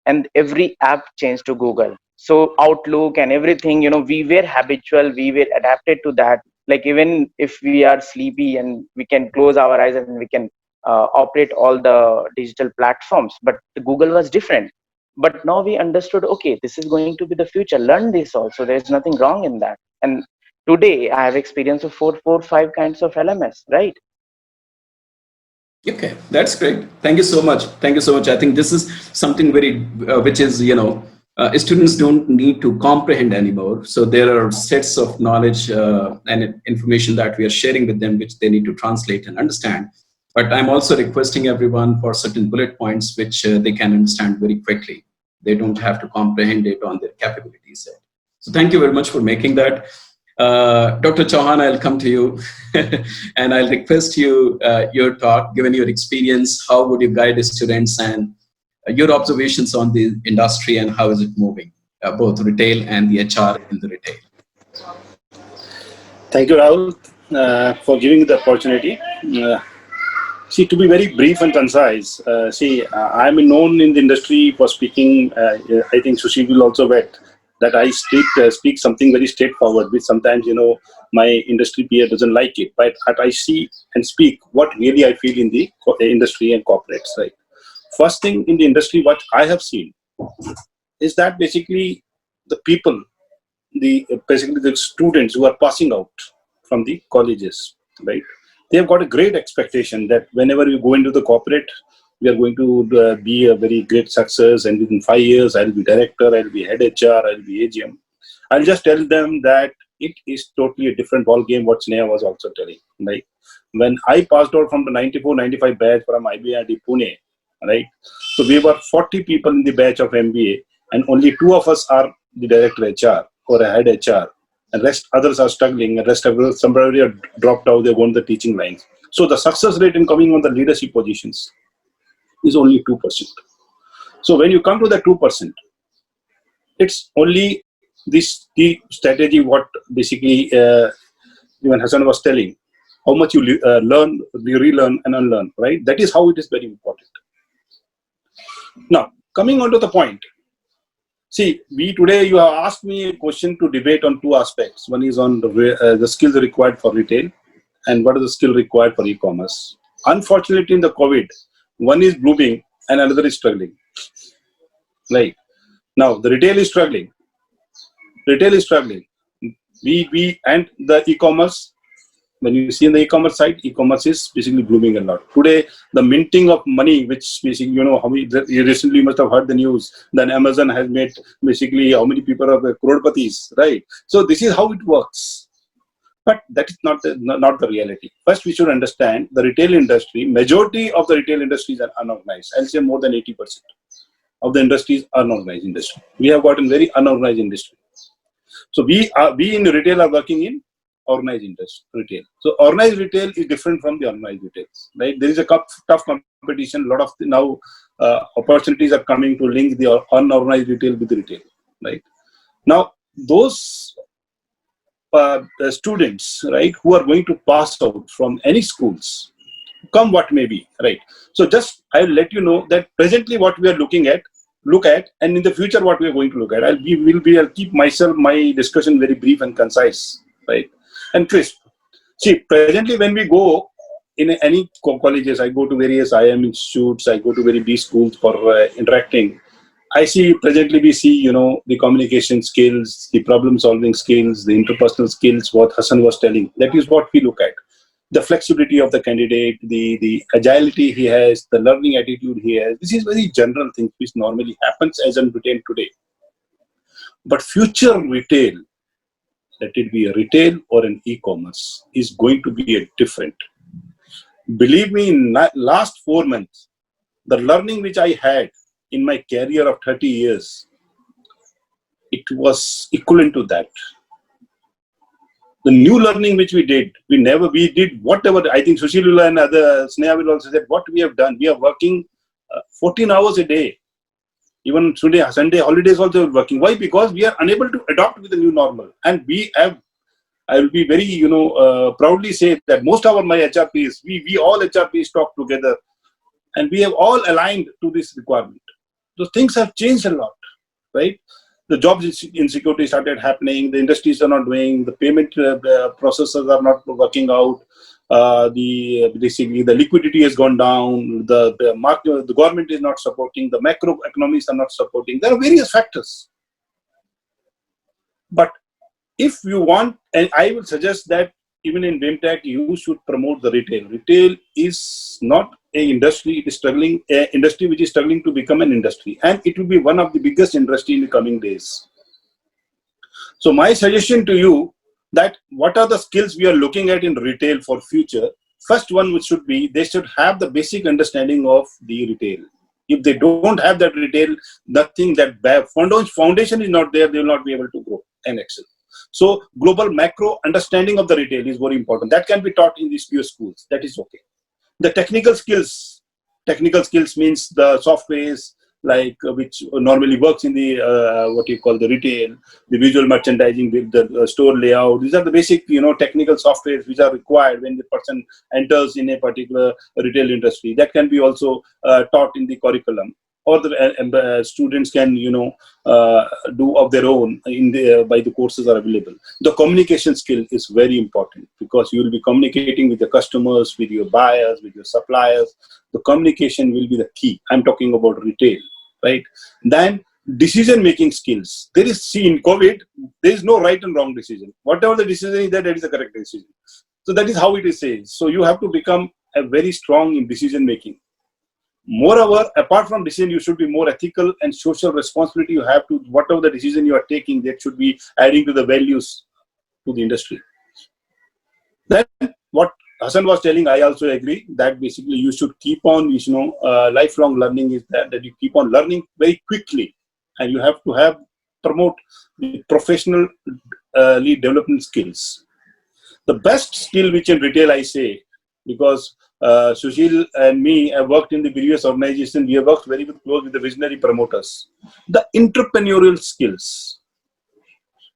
[SPEAKER 4] and every app changed to Google. So Outlook and everything, we were habitual, we were adapted to that. Like even if we are sleepy, and we can close our eyes and we can operate all the digital platforms, but the Google was different. But now we understood, okay, this is going to be the future, learn this also, there's nothing wrong in that. And today I have experience of five kinds of LMS, right?
[SPEAKER 2] Okay, that's great. Thank you so much. Thank you so much. I think this is something very, which is, students don't need to comprehend anymore. So there are sets of knowledge and information that we are sharing with them, which they need to translate and understand. But I'm also requesting everyone for certain bullet points, which they can understand very quickly. They don't have to comprehend it on their capabilities set. So thank you very much for making that. Dr. Chauhan, I'll come to you and I'll request you your talk, given your experience, how would you guide students and your observations on the industry and how is it moving, both retail and the HR in the retail.
[SPEAKER 5] Thank you, Rahul, for giving the opportunity. See, to be very brief and concise, I'm known in the industry for speaking, I think Sushil will also bet, that I speak something very straightforward, which sometimes, my industry peer doesn't like it, but I see and speak what really I feel in the industry and corporates, right? First thing in the industry, what I have seen is that basically the people, basically the students who are passing out from the colleges, right? They have got a great expectation that whenever you go into the corporate, we are going to be a very great success, and within 5 years I'll be director, I'll be head HR, I'll be AGM. I'll just tell them that it is totally a different ball game. What Sneha was also telling, like when I passed out from the 94-95 batch from IBIT Pune, right? So we were 40 people in the batch of MBA, and only 2 of us are the director HR or a head HR, and rest others are struggling. And rest of somebody are dropped out. They want the teaching lines. So the success rate in coming on the leadership positions is only 2%. So when you come to the 2%, it's only this the strategy. What basically even Hassan was telling, how much you learn, you relearn and unlearn, right? That is how it is very important. Now, coming on to the point. See, today you have asked me a question to debate on 2 aspects. One is on the skills required for retail, and what is the skill required for e-commerce. Unfortunately, in the COVID, one is blooming and another is struggling. Right now, the retail is struggling. Retail is struggling. We and the e-commerce. When you see in the e-commerce side, e-commerce is basically blooming a lot. Today, the minting of money, which basically, you recently must have heard the news, that Amazon has made basically how many people are crorepati's, right? So this is how it works. But that is not the reality. First, we should understand the retail industry, majority of the retail industries are unorganized. I'll say more than 80% of the industries are unorganized industry. We have got a very unorganized industry. So we in retail are working in organized industry, retail. So organized retail is different from the unorganized retail, right? There is a tough competition. A lot of now opportunities are coming to link the unorganized retail with the retail, right? Now those students, right, who are going to pass out from any schools, come what may be, right? So just I'll let you know that presently what we are look at, and in the future what we are going to look at. I'll keep my discussion very brief and concise, right, and crisp. See, presently when we go in any colleges, I go to various IIM institutes, I go to very B schools for interacting. I see presently we see, the communication skills, the problem solving skills, the interpersonal skills, what Hassan was telling. That is what we look at. The flexibility of the candidate, the agility he has, the learning attitude he has. This is very general thing which normally happens as in retail today. But future retail, let it be a retail or an e-commerce, is going to be a different. Believe me, in last 4 months, the learning which I had in my career of 30 years, it was equivalent to that. The new learning which we did whatever. I think Sushil and other Sneha will also say what we have done. We are working 14 hours a day. Even today, Sunday holidays also working. Why? Because we are unable to adapt with the new normal. And I will be very, proudly say that most of my HRPs, we all HRPs talk together, and we have all aligned to this requirement. So things have changed a lot, right? The job insecurity started happening. The industries are not doing. The payment processes are not working out. Basically the liquidity has gone down. The market, the government is not supporting. The macroeconomics are not supporting. There are various factors. But if you want, and I will suggest that even in BIMTech, you should promote the retail. Retail is not an industry, it is struggling, an industry which is struggling to become an industry. And it will be one of the biggest industry in the coming days. So my suggestion to you, that what are the skills we are looking at in retail for future? First one which should be, they should have the basic understanding of the retail. If they don't have that retail, nothing, that foundation is not there, they will not be able to grow and excel. So global macro understanding of the retail is very important. That can be taught in these few schools. That is okay. The technical skills means the softwares like which normally works in the what you call the retail, the visual merchandising, the store layout. These are the basic technical softwares which are required when the person enters in a particular retail industry. That can be also taught in the curriculum, or the students can do of their own by the courses are available. The communication skill is very important because you will be communicating with the customers, with your buyers, with your suppliers. The communication will be the key. I'm talking about retail, right? Then decision-making skills. In COVID, there is no right and wrong decision. Whatever the decision is that is the correct decision. So that is how it is said. So you have to become a very strong in decision-making. Moreover, apart from decision, you should be more ethical and social responsibility. You have to, whatever the decision you are taking, that should be adding to the values to the industry. Then what Hassan was telling, I also agree that basically you should keep on, lifelong learning is that you keep on learning very quickly, and you have to promote the professional lead development skills. The best skill which in retail I say, because Sushil and me have worked in the previous organization, we have worked very close with the visionary promoters. The entrepreneurial skills.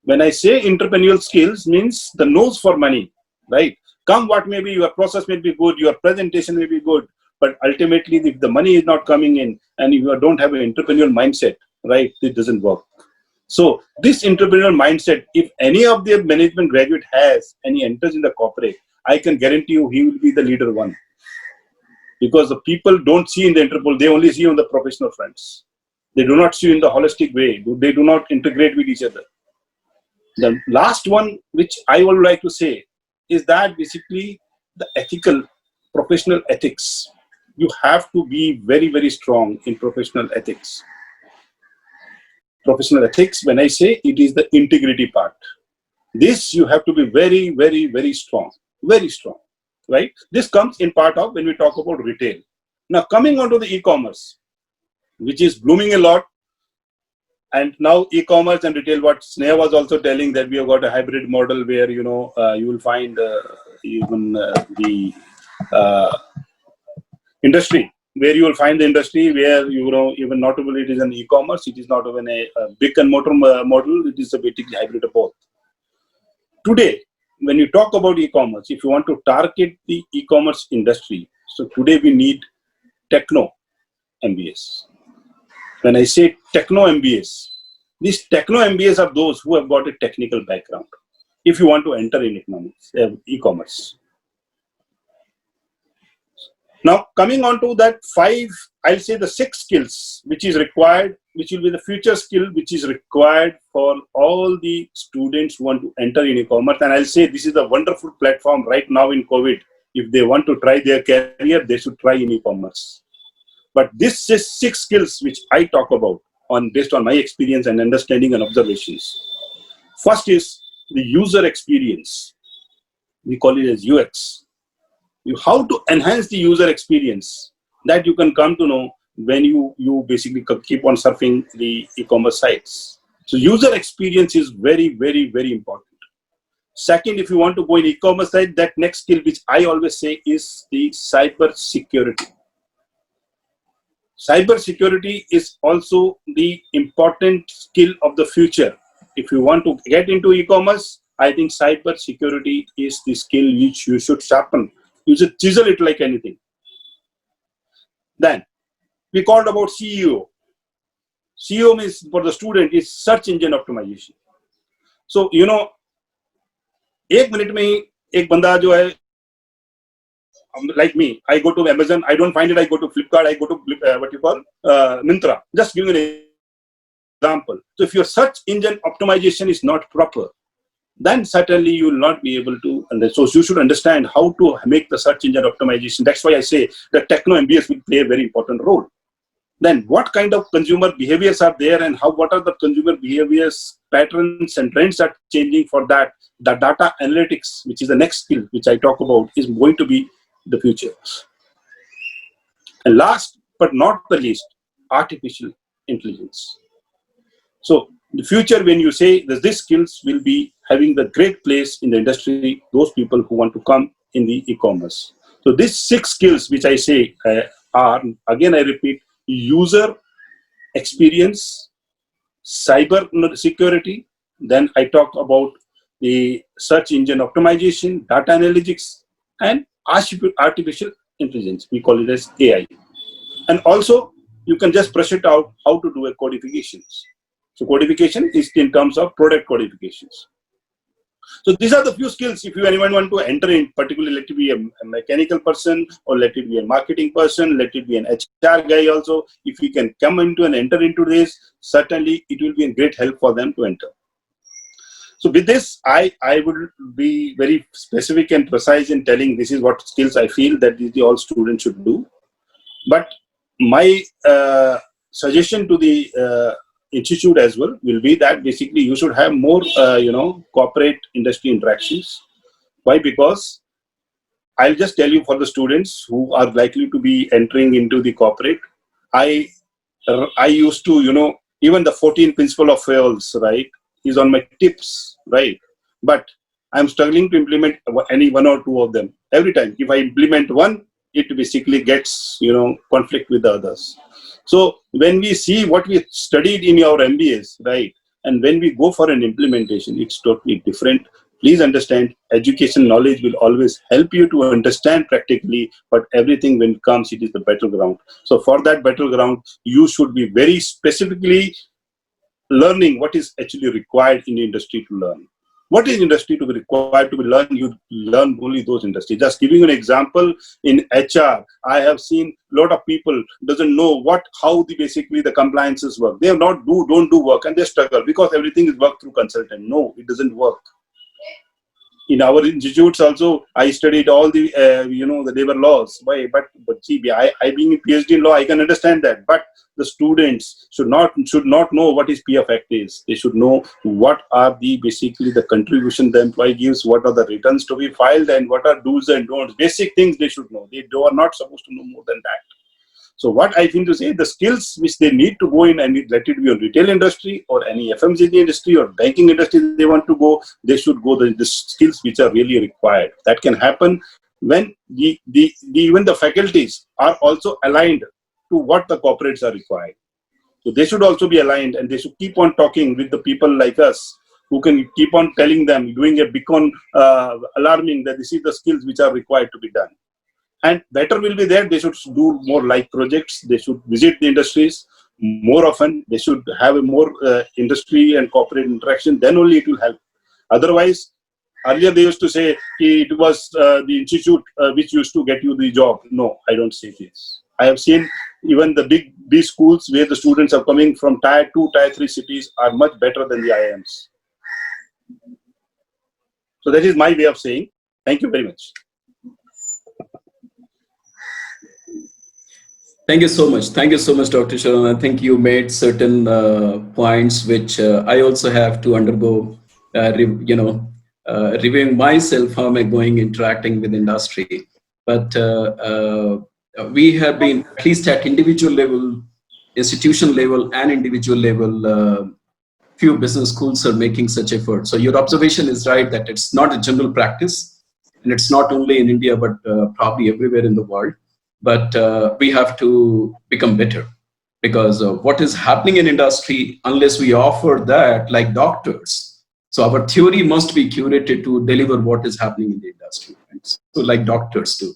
[SPEAKER 5] When I say entrepreneurial skills, means the nose for money, right? Come what may be, your process may be good, your presentation may be good, but ultimately if the money is not coming in and if you don't have an entrepreneurial mindset, right, it doesn't work. So this entrepreneurial mindset, if any of the management graduate has and he enters in the corporate, I can guarantee you he will be the leader one. Because the people don't see in the entrepreneurial, they only see on the professional fronts. They do not see in the holistic way. They do not integrate with each other. The last one, which I would like to say, is that basically the ethical, professional ethics. You have to be very, very strong in professional ethics. Professional ethics, when I say, it is the integrity part. This you have to be very, very, very strong, right? This comes in part of when we talk about retail. Now coming on to the e-commerce, which is blooming a lot. And now e-commerce and retail, what Sneha was also telling, that we have got a hybrid model where, you will find even the industry, where you will find the industry where, even not only it is an e-commerce, it is not even a brick and mortar model, it is a basically hybrid of both. Today, when you talk about e-commerce, if you want to target the e-commerce industry, so today we need techno MBAs. When I say techno MBAs, these techno MBAs are those who have got a technical background. If you want to enter in economics, e-commerce. Now, coming on to that I'll say the 6 skills which is required, which will be the future skill which is required for all the students who want to enter in e-commerce. And I'll say this is a wonderful platform right now in COVID. If they want to try their career, they should try in e-commerce. But this is 6 skills which I talk about based on my experience and understanding and observations. First is the user experience. We call it as UX. How to enhance the user experience, that you can come to know when you basically keep on surfing the e-commerce sites. So user experience is very, very, very important. Second, if you want to go in e-commerce site, that next skill which I always say is the cyber security. Cyber security is also the important skill of the future. If you want to get into e-commerce, I think cyber security is the skill which you should sharpen. You should chisel it like anything. Then we called about CEO. CEO means for the student is search engine optimization. So, 1 minute में ही एक बंदा जो है, like me, I go to Amazon, I don't find it, I go to Flipkart, I go to Myntra. Just giving an example. So if your search engine optimization is not proper, then certainly you will not be able to. And so you should understand how to make the search engine optimization. That's why I say that techno MBAs will play a very important role. Then what kind of consumer behaviors are there, and what are the consumer behaviors, patterns and trends are changing for that. The data analytics, which is the next skill which I talk about, is going to be the future. And last but not the least, artificial intelligence. So in the future, when you say that these skills will be having the great place in the industry, those people who want to come in the e-commerce. So these 6 skills which I say are, again I repeat, user experience, cyber security, then I talk about the search engine optimization, data analytics, and artificial intelligence. We call it as AI. And also, you can just brush it out how to do a codifications. So codification is in terms of product codifications. So these are the few skills. If anyone want to enter in, particularly let it be a mechanical person, or let it be a marketing person, let it be an HR guy also, if he can come into and enter into this, certainly it will be a great help for them to enter. So with this, I would be very specific and precise in telling this is what skills I feel that all students should do. But my suggestion to the institute as well will be that basically you should have more, corporate industry interactions. Why? Because I'll just tell you, for the students who are likely to be entering into the corporate, I used to, even the 14 principle of fails, right, is on my tips, right? But I'm struggling to implement any one or two of them. Every time, if I implement one, it basically gets, conflict with the others. So when we see what we studied in our MBAs, right, and when we go for an implementation, it's totally different. Please understand, education knowledge will always help you to understand practically, but everything when it comes, it is the battleground. So for that battleground, you should be very specifically learning what is actually required in the industry to learn. What is industry to be required to be learned? You learn only those industries. Just giving you an example, in HR, I have seen a lot of people doesn't know how basically the compliances work. They don't do work, and they struggle because everything is worked through consultant. No, it doesn't work. In our institutes also, I studied all the the labor laws. Why? But see, I being a PhD in law, I can understand that. But the students should not know what is PF Act is. They should know what are basically the contribution the employee gives, what are the returns to be filed, and what are do's and don'ts. Basic things they should know. They are not supposed to know more than that. So what I think to say, the skills which they need to go in, and let it be a retail industry or any FMCG industry or banking industry they want to go, they should go the skills which are really required. That can happen when even the faculties are also aligned to what the corporates are required. So they should also be aligned, and they should keep on talking with the people like us who can keep on telling them, doing a beacon alarming that this is the skills which are required to be done. And better will be there. They should do more like projects. They should visit the industries more often. They should have a more industry and corporate interaction. Then only it will help. Otherwise, earlier they used to say it was the institute which used to get you the job. No, I don't say this. I have seen even the big B schools where the students are coming from tier 2, tier 3 cities are much better than the IIMs. So that is my way of saying. Thank you very much.
[SPEAKER 2] Thank you so much. Thank you so much, Dr. Sharon. I think you made certain points which I also have to undergo, reviewing myself, how am I going interacting with industry. But we have been, at least at individual level, institution level and individual level, few business schools are making such efforts. So your observation is right that it's not a general practice, and it's not only in India, but probably everywhere in the world. But we have to become better, because what is happening in industry, unless we offer that like doctors, so our theory must be curated to deliver what is happening in the industry, right? So like doctors do.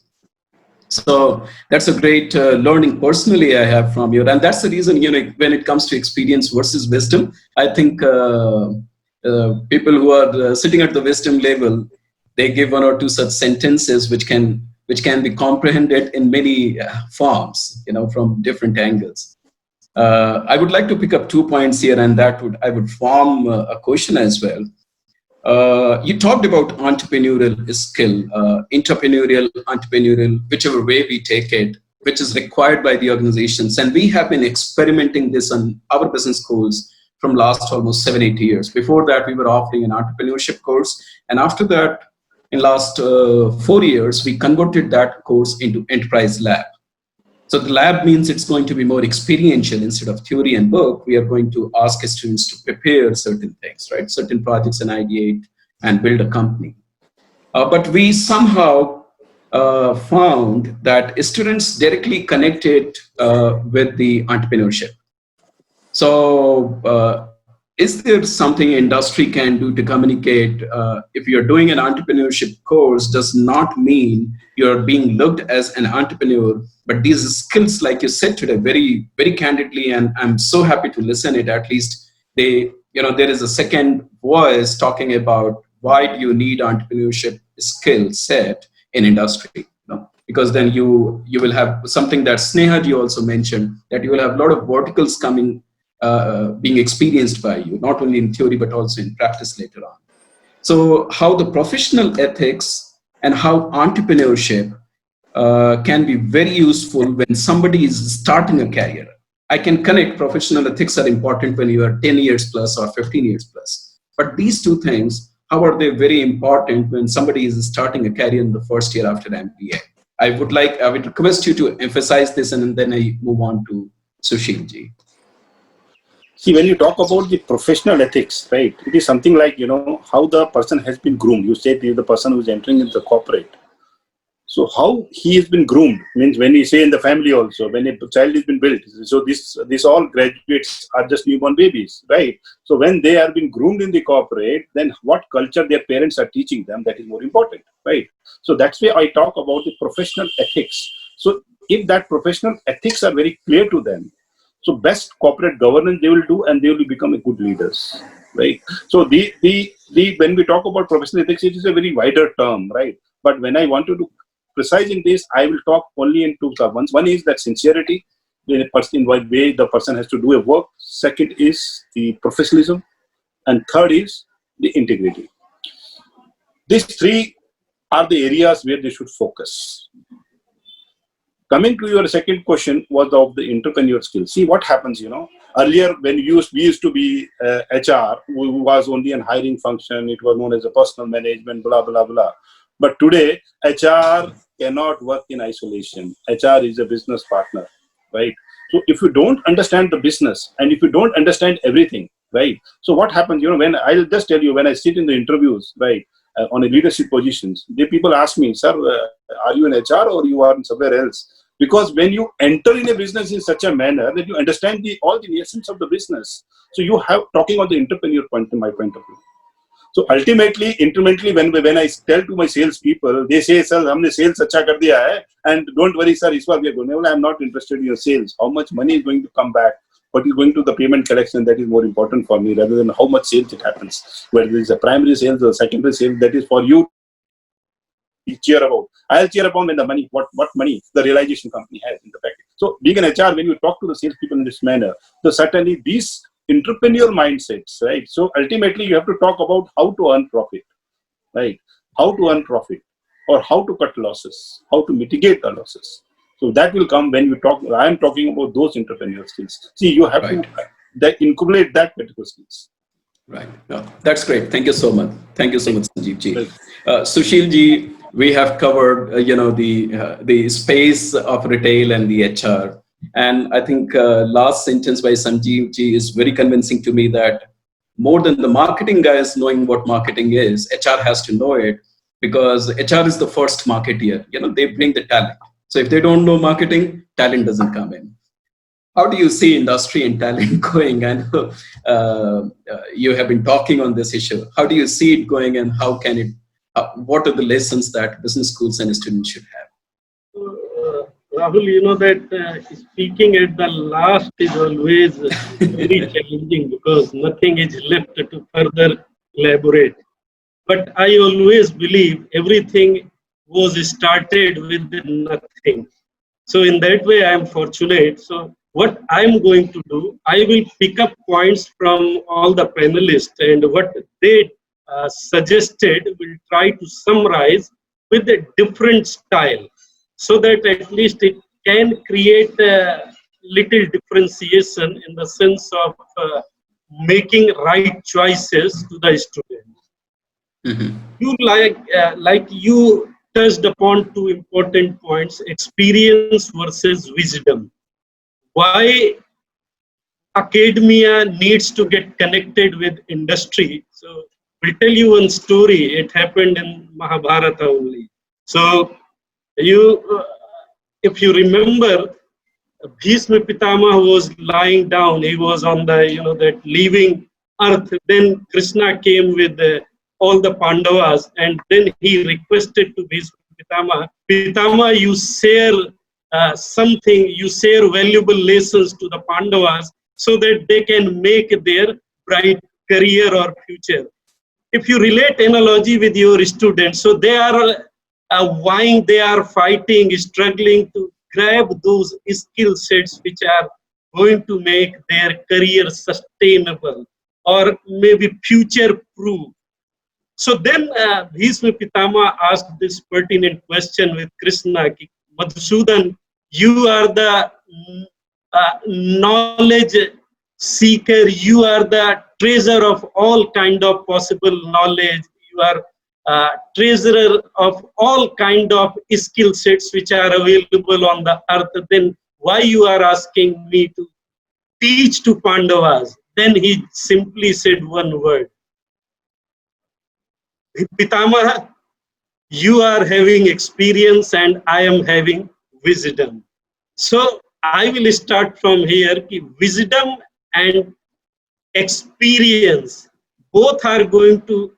[SPEAKER 2] So that's a great learning personally I have from you, and that's the reason, when it comes to experience versus wisdom, I think people who are sitting at the wisdom level, they give one or two such sentences which can be comprehended in many forms, from different angles. I would like to pick up 2 points here, and I would form a question as well. You talked about entrepreneurial skill, entrepreneurial, whichever way we take it, which is required by the organizations. And we have been experimenting this on our business schools from last almost 7-8 years. Before that, we were offering an entrepreneurship course. And after that, in last 4 years, we converted that course into enterprise lab. So the lab means it's going to be more experiential. Instead of theory and book, we are going to ask students to prepare certain things, right? Certain projects and ideate and build a company. But we somehow found that students directly connected with the entrepreneurship. So is there something industry can do to communicate? If you're doing an entrepreneurship course, does not mean you're being looked as an entrepreneur, but these skills, like you said today, very, very candidly, and I'm so happy to listen it, at least there is a second voice talking about why do you need entrepreneurship skill set in industry, because then you will have something that Sneha ji also mentioned, that you will have a lot of verticals coming, being experienced by you, not only in theory, but also in practice later on. So how the professional ethics and how entrepreneurship can be very useful when somebody is starting a career. I can connect professional ethics are important when you are 10 years plus or 15 years plus. But these two things, how are they very important when somebody is starting a career in the first year after MBA? I would request you to emphasize this, and then I move on to Sushil ji.
[SPEAKER 5] See, when you talk about the professional ethics, right, it is something like, how the person has been groomed. You said the person who is entering into the corporate. So how he has been groomed means when we say in the family also, when a child has been built. So this all graduates are just newborn babies, right? So when they are being groomed in the corporate, then what culture their parents are teaching them, that is more important, right? So that's why I talk about the professional ethics. So if that professional ethics are very clear to them, so best corporate governance they will do, and they will become a good leaders, right? So the when we talk about professional ethics, it is a very wider term, right? But when I want to do precise in this, I will talk only in two terms. One is that sincerity, in what way the person has to do a work. Second is the professionalism, and third is the integrity. These three are the areas where they should focus. Coming to your second question was of the entrepreneur skills. See what happens, earlier when we used to be HR, who was only an hiring function. It was known as a personal management, blah, blah, blah. But today, HR cannot work in isolation. HR is a business partner, right? So if you don't understand the business, and if you don't understand everything, right? So what happens, when I'll just tell you, when I sit in the interviews, right, on a leadership positions, the people ask me, sir, are you in HR or you are in somewhere else? Because when you enter in a business in such a manner that you understand all the essence of the business, so you have talking on the entrepreneur point, in my point of view. So ultimately, when I tell to my sales people, they say, "Sir, हमने sales अच्छा कर दिया है, and don't worry, sir, इस बार we are going." Well, I'm not interested in your sales. How much money is going to come back? What is going to the payment collection? That is more important for me rather than how much sales it happens. Whether it's a primary sales or secondary sales, that is for you to cheer about. I'll cheer about when the money, what money the realization company has in the package. So being an HR, when you talk to the sales people in this manner, so certainly these entrepreneur mindsets, right? So ultimately you have to talk about how to earn profit, right? How to earn profit, or how to cut losses, how to mitigate the losses. So that will come when you talk. I am talking about those entrepreneur skills. See, you have to inculcate that particular skills.
[SPEAKER 2] Right. No, that's great. Thank you so much. Thank you so much, Sanjeev ji. Sushil ji, we have covered, the space of retail and the HR. And I think last sentence by Sanjeev ji is very convincing to me that more than the marketing guys knowing what marketing is, HR has to know it, because HR is the first marketeer. They bring the talent. So if they don't know marketing, talent doesn't come in. How do you see industry and talent going? And you have been talking on this issue. How do you see it going, and how can it? What are the lessons that business schools and students should have?
[SPEAKER 6] Rahul, you know that speaking at the last is always very challenging because nothing is left to further elaborate. But I always believe everything was started with nothing. So in that way, I am fortunate. So what I'm going to do, I will pick up points from all the panelists, and what they suggested will try to summarize with a different style, so that at least it can create a little differentiation in the sense of making right choices to the student.
[SPEAKER 2] Mm-hmm.
[SPEAKER 6] You like you touched upon two important points: experience versus wisdom. Why academia needs to get connected with industry? So we'll tell you one story. It happened in Mahabharata only. So if you remember, Bhishma Pitama was lying down. He was on the that leaving earth. Then Krishna came with all the Pandavas, and then he requested to Bhishma Pitama, Pitama, you share something, you share valuable lessons to the Pandavas so that they can make their bright career or future. If you relate analogy with your students, so they are vying, they are fighting, struggling to grab those skill sets which are going to make their career sustainable or maybe future proof. So then Bhishma Pitama asked this pertinent question with Krishna, Madhusudan, you are the knowledge seeker. You are the treasure of all kind of possible knowledge. You are treasurer of all kind of skill sets which are available on the earth. Then why you are asking me to teach to Pandavas? Then he simply said one word, Pitamaha, you are having experience and I am having wisdom. So I will start from here. Wisdom and experience both are going to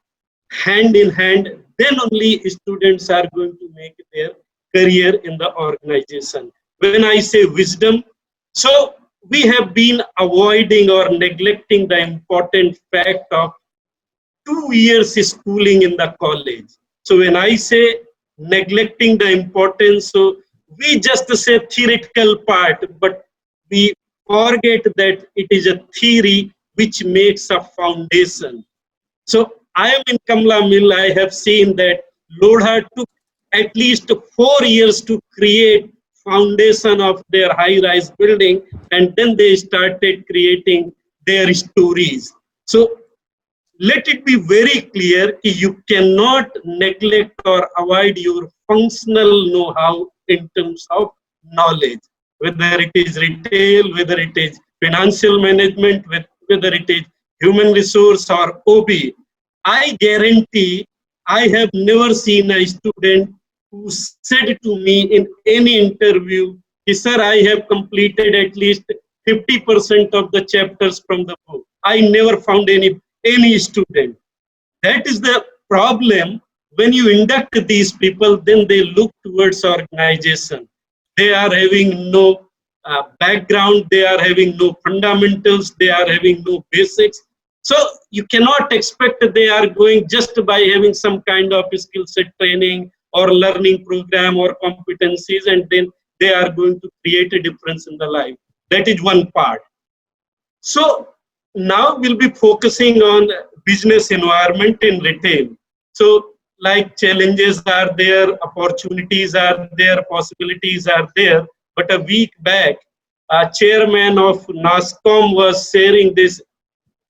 [SPEAKER 6] hand in hand. Then only students are going to make their career in the organization. When I say wisdom, so we have been avoiding or neglecting the important fact of 2 years schooling in the college. So when I say neglecting the importance, so we just say theoretical part, but we forget that it is a theory which makes a foundation. So I am in Kamla Mill. I have seen that Lodha took at least 4 years to create foundation of their high-rise building, and then they started creating their stories. So let it be very clear, you cannot neglect or avoid your functional know-how in terms of knowledge, whether it is retail, whether it is financial management, whether it is human resource or OB. I guarantee I have never seen a student who said to me in any interview, sir, I have completed at least 50% of the chapters from the book. I never found any student. That is the problem. When you induct these people, then they look towards organization. They are having no background, they are having no fundamentals, they are having no basics. So you cannot expect that they are going just by having some kind of skill set training or learning program or competencies, and then they are going to create a difference in the life. That is one part. So now we'll be focusing on business environment in retail. So like challenges are there, opportunities are there, possibilities are there. But a week back, a chairman of NASCOM was sharing this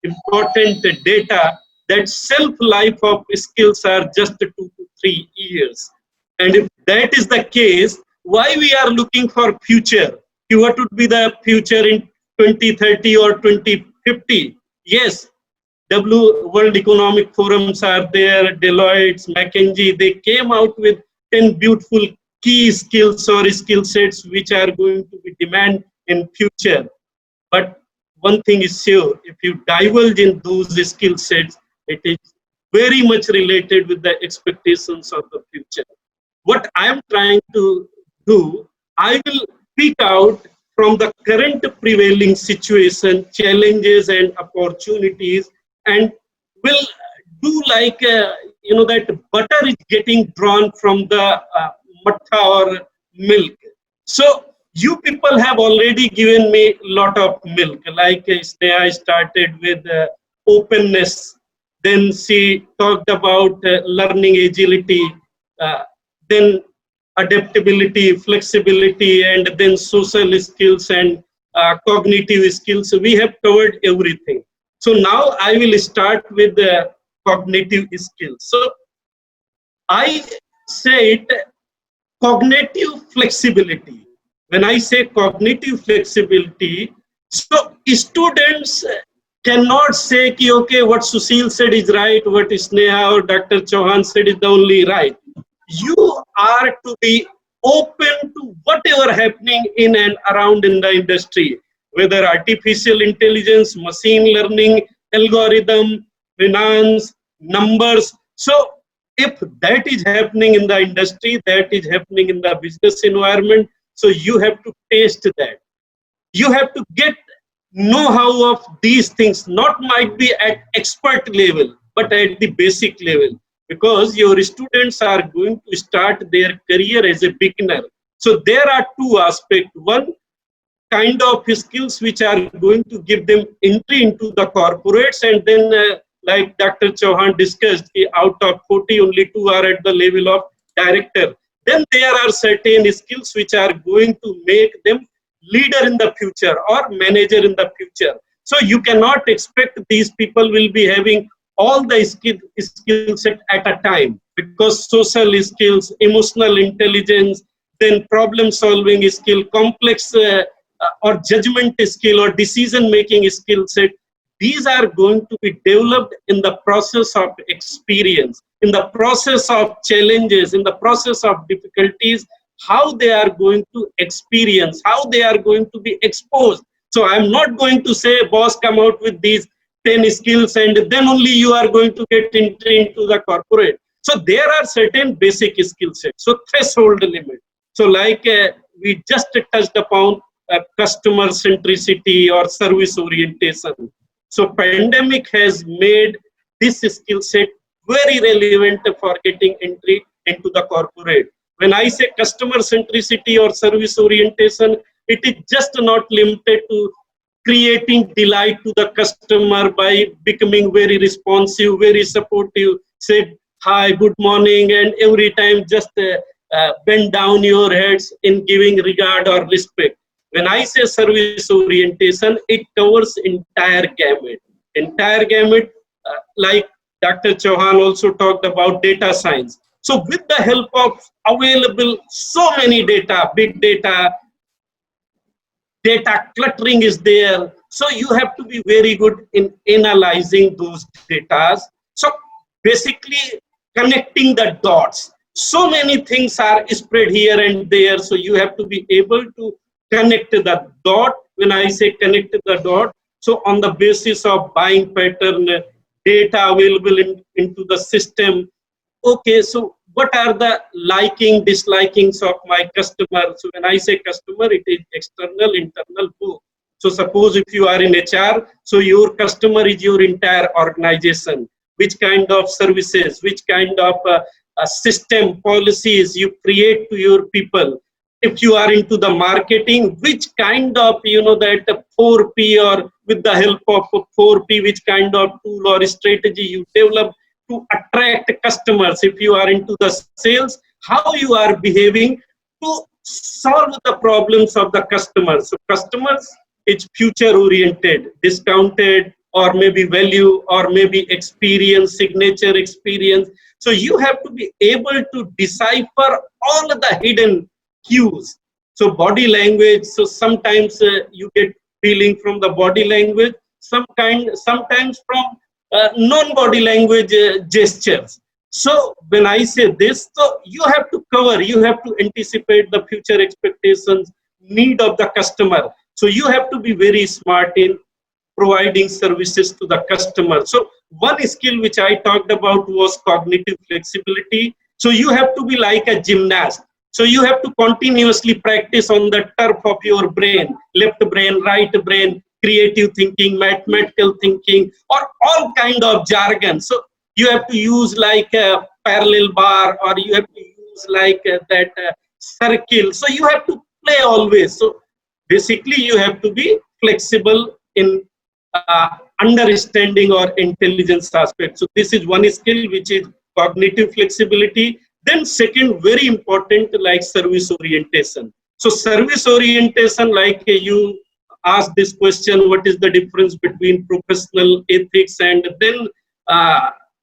[SPEAKER 6] important data that shelf life of skills are just 2 to 3 years. And if that is the case, why we are looking for future? What would be the future in 2030 or 2050? Yes, World Economic Forums are there, Deloitte, McKinsey, they came out with 10 beautiful key skills or skill sets which are going to be demand in future. But one thing is sure, if you divulge in those skill sets, it is very much related with the expectations of the future. What I am trying to do, I will pick out from the current prevailing situation, challenges and opportunities, and will do like, that butter is getting drawn from the mattha or milk. So you people have already given me a lot of milk. Like Sneha started with openness, then she talked about learning agility, then adaptability, flexibility, and then social skills and cognitive skills. So we have covered everything. So now I will start with the cognitive skills. So I said cognitive flexibility. When I say cognitive flexibility, so students cannot say, okay, what Sushil said is right, what Sneha or Dr. Chauhan said is the only right. You are to be open to whatever happening in and around in the industry, whether artificial intelligence, machine learning, algorithm, finance, numbers. So if that is happening in the industry, that is happening in the business environment, so you have to taste that. You have to get know-how of these things, not might be at expert level, but at the basic level, because your students are going to start their career as a beginner. So there are two aspects. One, kind of skills which are going to give them entry into the corporates, and then like Dr. Chauhan discussed, out of 40, only 2 are at the level of director. then there are certain skills which are going to make them leader in the future or manager in the future. So you cannot expect these people will be having all the skill set at a time, because social skills, emotional intelligence, then problem solving skill, complex or judgment skill or decision making skill set, these are going to be developed in the process of experience, in the process of challenges, in the process of difficulties, how they are going to experience, how they are going to be exposed. So I'm not going to say, boss, come out with these 10 skills and then only you are going to get entry into the corporate. So there are certain basic skill sets. So threshold limit. So like we just touched upon customer centricity or service orientation. So pandemic has made this skill set very relevant for getting entry into the corporate. When I say customer centricity or service orientation, it is just not limited to creating delight to the customer by becoming very responsive, very supportive, say hi, good morning, and every time just bend down your heads in giving regard or respect. When I say service orientation, it covers entire gamut. Entire gamut, like Dr. Chauhan also talked about data science. So with the help of available so many data, big data cluttering is there. So you have to be very good in analyzing those data. So basically connecting the dots. So many things are spread here and there. So you have to be able to connect the dot. When I say connect the dot, so on the basis of buying pattern, data available into the system. Okay, so what are the liking, dislikings of my customer? So when I say customer, it is external, internal, both. So suppose if you are in HR, so your customer is your entire organization. Which kind of services, which kind of system policies you create to your people. If you are into the marketing, which kind of, that 4P or with the help of 4P, which kind of tool or strategy you develop to attract customers. If you are into the sales, how you are behaving to solve the problems of the customers. So customers is future oriented, discounted, or maybe value, or maybe experience, signature experience. So you have to be able to decipher all the hidden cues. So body language, so sometimes you get feeling from the body language, sometimes from non-body language gestures. So when I say this, so you have to cover, you have to anticipate the future expectations, need of the customer. So you have to be very smart in providing services to the customer. So one skill which I talked about was cognitive flexibility. So you have to be like a gymnast. So you have to continuously practice on the turf of your brain, left brain, right brain, creative thinking, mathematical thinking, or all kind of jargon. So you have to use like a parallel bar, or you have to use like that circle. So you have to play always. So basically you have to be flexible in understanding or intelligence aspect. So this is one skill, which is cognitive flexibility. Then second, very important, like service orientation. So service orientation, like you ask this question, what is the difference between professional ethics and then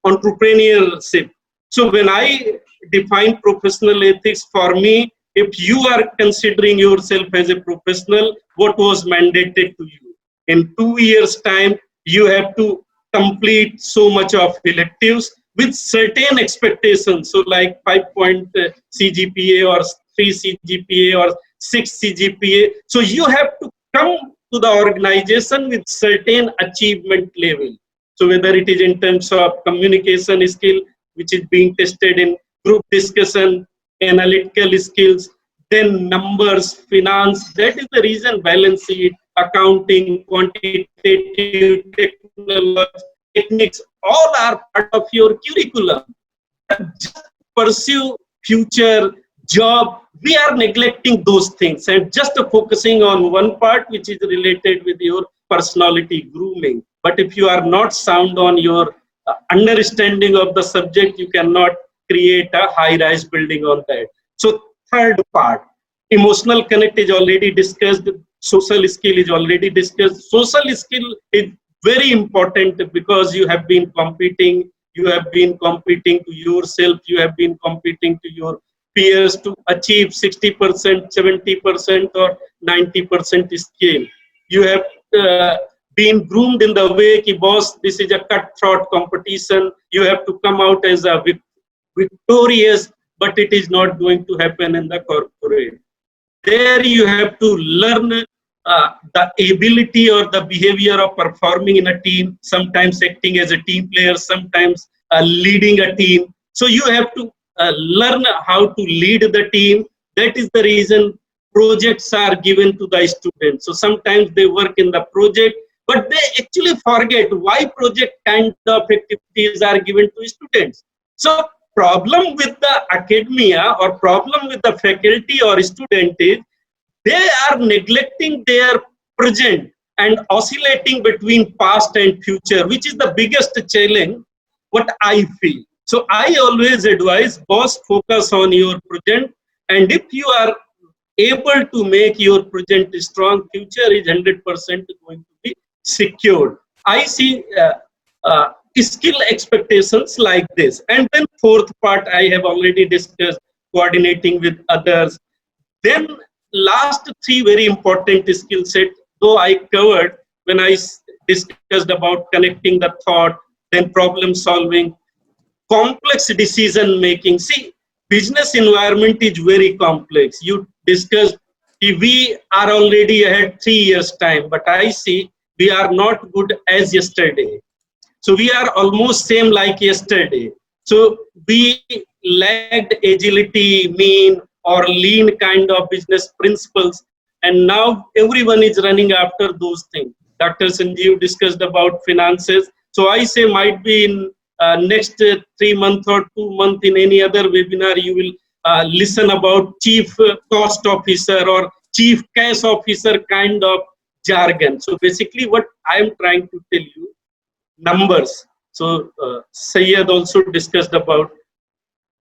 [SPEAKER 6] entrepreneurship? So when I define professional ethics, for me, if you are considering yourself as a professional, what was mandated to you? In 2 years' time, you have to complete so much of electives with certain expectations. So like 5-point CGPA or 3 CGPA or 6 CGPA. So you have to come to the organization with certain achievement level. So whether it is in terms of communication skill, which is being tested in group discussion, analytical skills, then numbers, finance, that is the reason balance sheet, accounting, quantitative, technology, techniques, all are part of your curriculum. Just pursue future job, we are neglecting those things and just focusing on one part which is related with your personality grooming. But if you are not sound on your understanding of the subject, you cannot create a high-rise building on that. So third part, emotional connect is already discussed. Social skill is already discussed. Social skill is very important because you have been competing. You have been competing to yourself. You have been competing to your peers to achieve 60%, 70%, or 90% skill. You have been groomed in the way, ki boss, this is a cutthroat competition. You have to come out as a victorious, but it is not going to happen in the corporate. There you have to learn the ability or the behavior of performing in a team, sometimes acting as a team player, sometimes leading a team. So you have to learn how to lead the team. That is the reason projects are given to the students. So sometimes they work in the project, but they actually forget why project kind of activities are given to students. So problem with the academia or problem with the faculty or student is they are neglecting their present and oscillating between past and future, which is the biggest challenge, what I feel. So I always advise, boss, focus on your present, and if you are able to make your present strong, future is 100% going to be secured. I see skill expectations like this. And then fourth part, I have already discussed, coordinating with others. Then last three very important skill set, though I covered when I discussed about connecting the thought, then problem solving, complex decision making. See, business environment is very complex. You discussed, we are already ahead 3 years time, but I see we are not good as yesterday. So we are almost same like yesterday. So we lacked agility, mean or lean kind of business principles. And now everyone is running after those things. Dr. Sanjeev discussed about finances. So I say might be in next 3 months or 2 months in any other webinar, you will listen about chief cost officer or chief cash officer kind of jargon. So basically what I am trying to tell you, numbers. So Syed also discussed about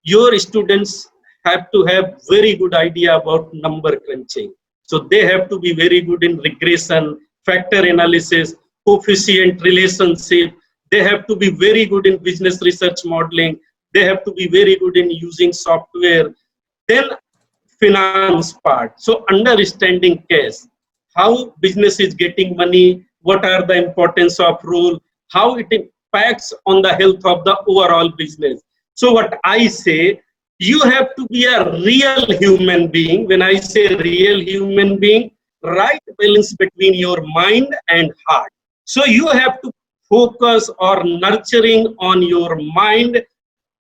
[SPEAKER 6] your students have to have very good idea about number crunching. So they have to be very good in regression, factor analysis, coefficient relationship. They have to be very good in business research modeling. They have to be very good in using software. Then finance part. So understanding cash, how business is getting money, what are the importance of role, how it impacts on the health of the overall business. So what I say, you have to be a real human being. When I say real human being, right balance between your mind and heart. So you have to focus or nurturing on your mind,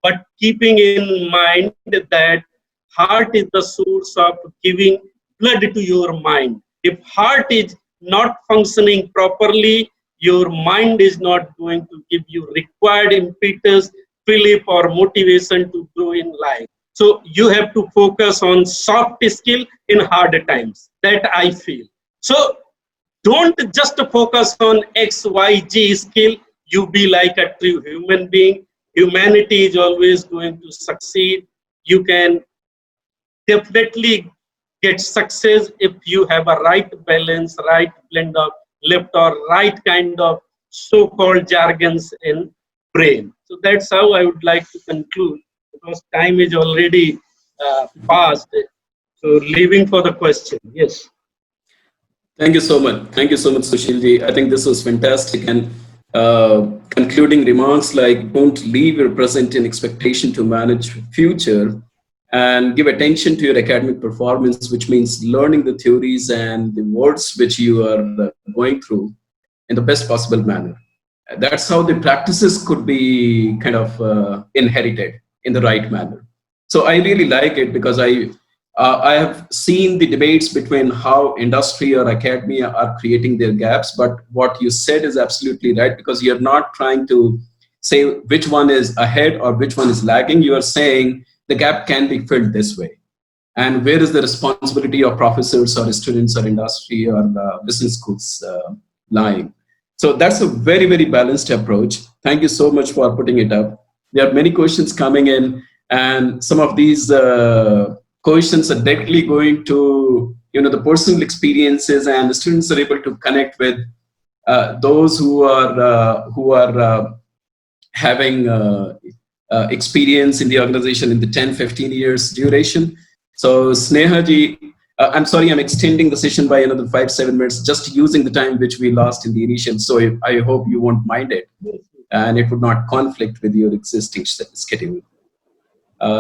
[SPEAKER 6] but keeping in mind that heart is the source of giving blood to your mind. If heart is not functioning properly, your mind is not going to give you required impetus, fillip or motivation to grow in life. So you have to focus on soft skill in hard times. That I feel. So don't just focus on X, Y, G skill. You be like a true human being. Humanity is always going to succeed. You can definitely get success if you have a right balance, right blend of left or right kind of so-called jargons in brain. So that's how I would like to conclude, because time is already passed. So leaving for the question. Yes.
[SPEAKER 2] Thank you so much. Thank you so much, Sushilji. I think this was fantastic. And concluding remarks like, don't leave your present in expectation to manage future, and give attention to your academic performance, which means learning the theories and the words which you are going through in the best possible manner. That's how the practices could be kind of inherited in the right manner. So I really like it, because I have seen the debates between how industry or academia are creating their gaps. But what you said is absolutely right, because you're not trying to say which one is ahead or which one is lagging. You are saying the gap can be filled this way. And where is the responsibility of professors or students or industry or business schools lying? So that's a very, very balanced approach. Thank you so much for putting it up. There are many questions coming in, and some of these questions are directly going to, the personal experiences, and the students are able to connect with those who are having experience in the organization in the 10, 15 years duration. So Sneha ji, I'm sorry, I'm extending the session by another 5-7 minutes, just using the time which we lost in the initial. So I hope you won't mind it, and it would not conflict with your existing schedule.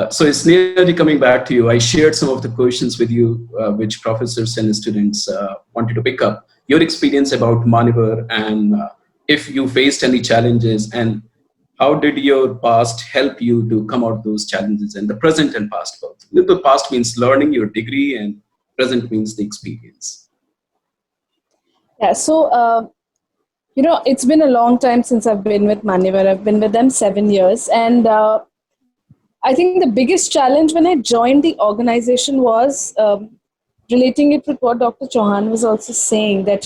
[SPEAKER 2] So Sneha ji, coming back to you, I shared some of the questions with you, which professors and students wanted to pick up. Your experience about Manyavar, and if you faced any challenges, and how did your past help you to come out those challenges, and the present and past both. The past means learning your degree, and present means the experience.
[SPEAKER 3] Yeah, so it's been a long time since I've been with Manyavar. I've been with them 7 years, and I think the biggest challenge when I joined the organization was relating it with what Dr. Chauhan was also saying, that,